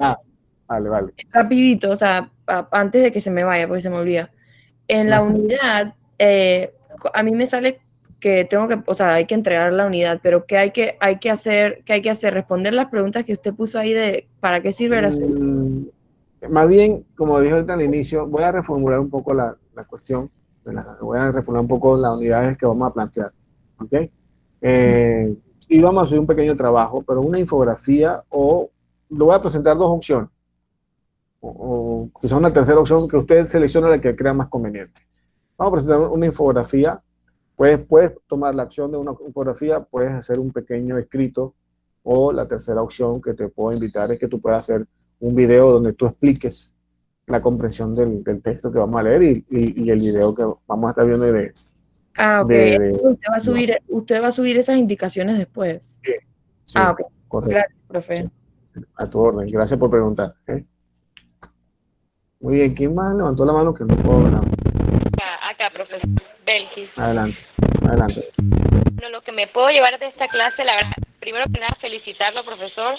Vale. Rapidito, o sea, antes de que se me vaya, porque se me olvida. En la unidad, a mí me sale que tengo que, o sea, hay que entregar la unidad, pero ¿qué hay que hacer? ¿Qué hay que hacer? Responder las preguntas que usted puso ahí de ¿para qué sirve la Más bien, como dije ahorita al inicio, voy a reformular un poco la cuestión, voy a reformular un poco las unidades que vamos a plantear. ¿Ok? Y vamos a hacer un pequeño trabajo, pero una infografía, o lo voy a presentar dos opciones, o quizás una tercera opción que usted seleccione la que crea más conveniente. Vamos a presentar una infografía. Puedes tomar la acción de una infografía, puedes hacer un pequeño escrito, o la tercera opción que te puedo invitar es que tú puedas hacer un video donde tú expliques la comprensión del texto que vamos a leer y el video que vamos a estar viendo de... Usted va a subir esas indicaciones después. Sí, ok. Correcto. Gracias, profe. Sí. A tu orden. Gracias por preguntar. Muy bien. ¿Quién más levantó la mano que no puedo ver? Acá, profesor Belkis. Adelante. Bueno, lo que me puedo llevar de esta clase, la verdad, primero que nada, felicitarlo, profesor,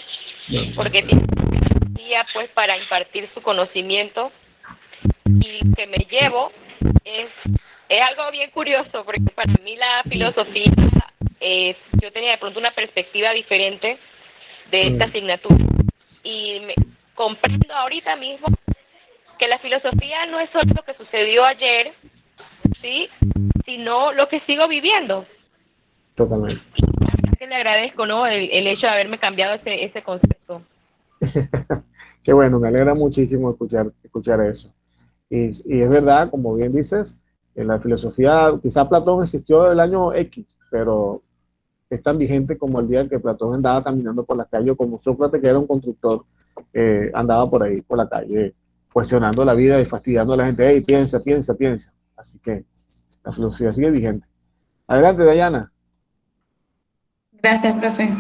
porque tiene día pues para impartir su conocimiento. Y lo que me llevo es algo bien curioso, porque para mí la filosofía, yo tenía de pronto una perspectiva diferente de esta asignatura, y comprendo ahorita mismo que la filosofía no es solo lo que sucedió ayer, ¿sí? Sino lo que sigo viviendo. Totalmente. Que le agradezco, ¿no? El hecho de haberme cambiado ese concepto. Qué bueno, me alegra muchísimo escuchar eso. Y es verdad, como bien dices, en la filosofía, quizá Platón existió el año X, pero es tan vigente como el día en que Platón andaba caminando por la calle, como Sócrates, que era un constructor, andaba por ahí, por la calle, cuestionando la vida y fastidiando a la gente. Hey, piensa, piensa, piensa. Así que la filosofía sigue vigente. Adelante, Dayana. Gracias, profe.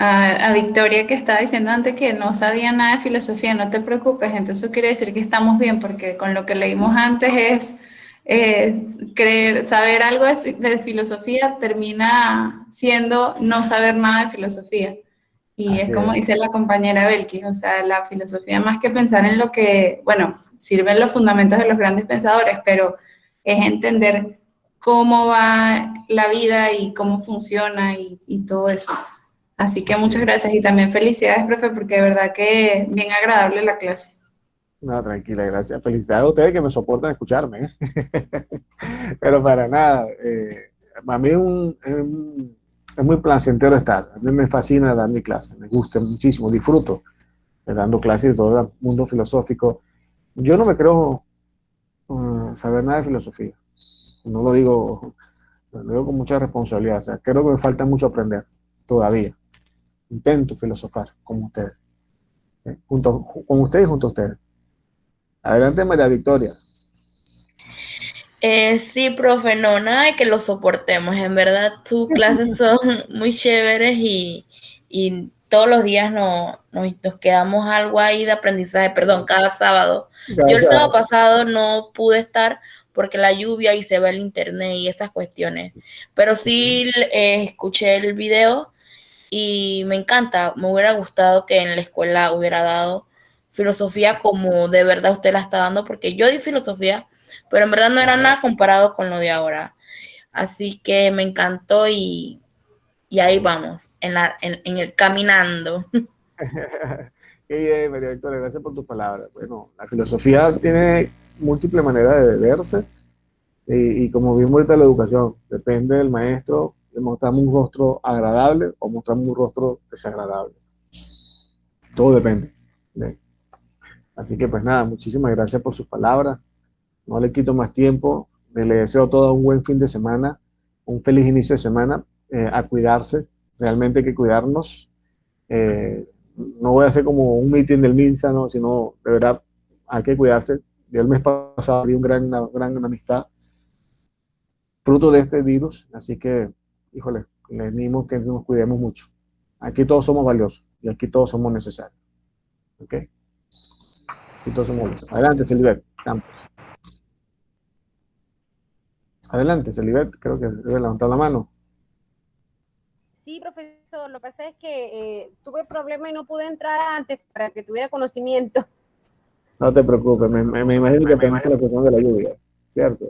A Victoria que estaba diciendo antes que no sabía nada de filosofía, no te preocupes, entonces eso quiere decir que estamos bien, porque con lo que leímos antes es saber algo de filosofía termina siendo no saber nada de filosofía. Y es Así como es. dice la compañera Belkis, o sea, la filosofía más que pensar en lo que, bueno, sirven los fundamentos de los grandes pensadores, pero es entender cómo va la vida y cómo funciona y todo eso. Así que Así muchas es. gracias y también felicidades, profe, porque de verdad que bien agradable la clase. No, tranquila, gracias. Felicidades a ustedes que me soportan escucharme, ¿eh? Pero para nada. A mí es muy placentero estar. A mí me fascina dar mi clase. Me gusta muchísimo. Disfruto dando clases de todo el mundo filosófico. Yo no me creo saber nada de filosofía. No lo digo con mucha responsabilidad. O sea, creo que me falta mucho aprender todavía. Intento filosofar como ustedes. Con ustedes y junto a ustedes. Adelante, María Victoria. Sí, profe, no, nada de que lo soportemos. En verdad, tus clases son muy chéveres y todos los días nos quedamos algo ahí de aprendizaje, perdón, cada sábado. Yo el sábado pasado no pude estar porque la lluvia y se va el internet y esas cuestiones, pero sí escuché el video y me encanta. Me hubiera gustado que en la escuela hubiera dado filosofía como de verdad usted la está dando, porque yo di filosofía, pero en verdad no era nada comparado con lo de ahora. Así que me encantó y ahí vamos, en el caminando. Qué bien, María Victoria, gracias por tus palabras. Bueno, la filosofía tiene múltiples maneras de verse y como vimos ahorita la educación, depende del maestro, le mostramos un rostro agradable o mostramos un rostro desagradable. Todo depende. ¿Ve? Así que pues nada, muchísimas gracias por sus palabras. No le quito más tiempo. Le deseo a todos un buen fin de semana, un feliz inicio de semana, a cuidarse. Realmente hay que cuidarnos. No voy a hacer como un meeting del MINSA, ¿no? Sino de verdad hay que cuidarse. Yo el mes pasado vi una gran amistad fruto de este virus, así que, híjole, les animo que nos cuidemos mucho. Aquí todos somos valiosos y aquí todos somos necesarios. ¿Ok? Aquí todos somos valiosos. Adelante, Silvet Campos. Adelante, Silvet, creo que debe levantar la mano. Sí, profesor, lo que pasa es que tuve problema y no pude entrar antes para que tuviera conocimiento. No te preocupes, me imagino que tenés la cuestión de la lluvia, ¿cierto?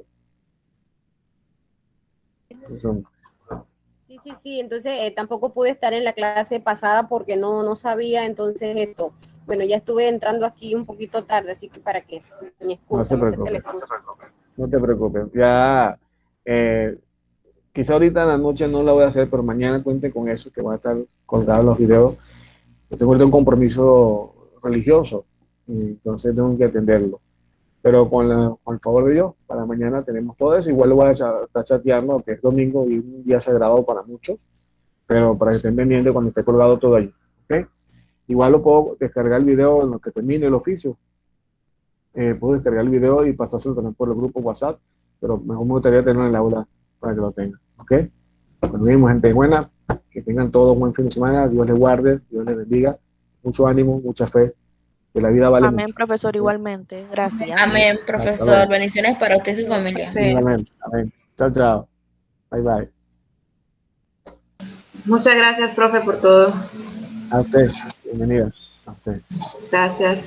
Sí, entonces tampoco pude estar en la clase pasada porque no sabía, entonces esto. Bueno, ya estuve entrando aquí un poquito tarde, así que para qué, mi excusa, No te preocupes, ya quizá ahorita en la noche no la voy a hacer, pero mañana cuente con eso, que van a estar colgados los videos. Yo tengo ahorita un compromiso religioso, y entonces tengo que atenderlo. Pero con el favor de Dios, para mañana tenemos todo eso. Igual lo voy a estar chateando, que es domingo y un día sagrado para muchos, pero para que estén pendientes cuando esté colgado todo ahí. ¿Okay? Igual lo puedo descargar el video en lo que termine el oficio. Puedo descargar el video y pasárselo también por el grupo WhatsApp, pero mejor me gustaría tenerlo en el aula para que lo tengan. ¿Ok? Nos vemos, gente buena. Que tengan todo un buen fin de semana. Dios les guarde, Dios les bendiga. Mucho ánimo, mucha fe. Que la vida vale Amén, mucho. profesor, igualmente. Gracias. Amén, profesor. Bendiciones para usted y su familia. Amén. Amén. Chao, chao. Bye, bye. Muchas gracias, profe, por todo. A usted. Bienvenida. A usted. Gracias.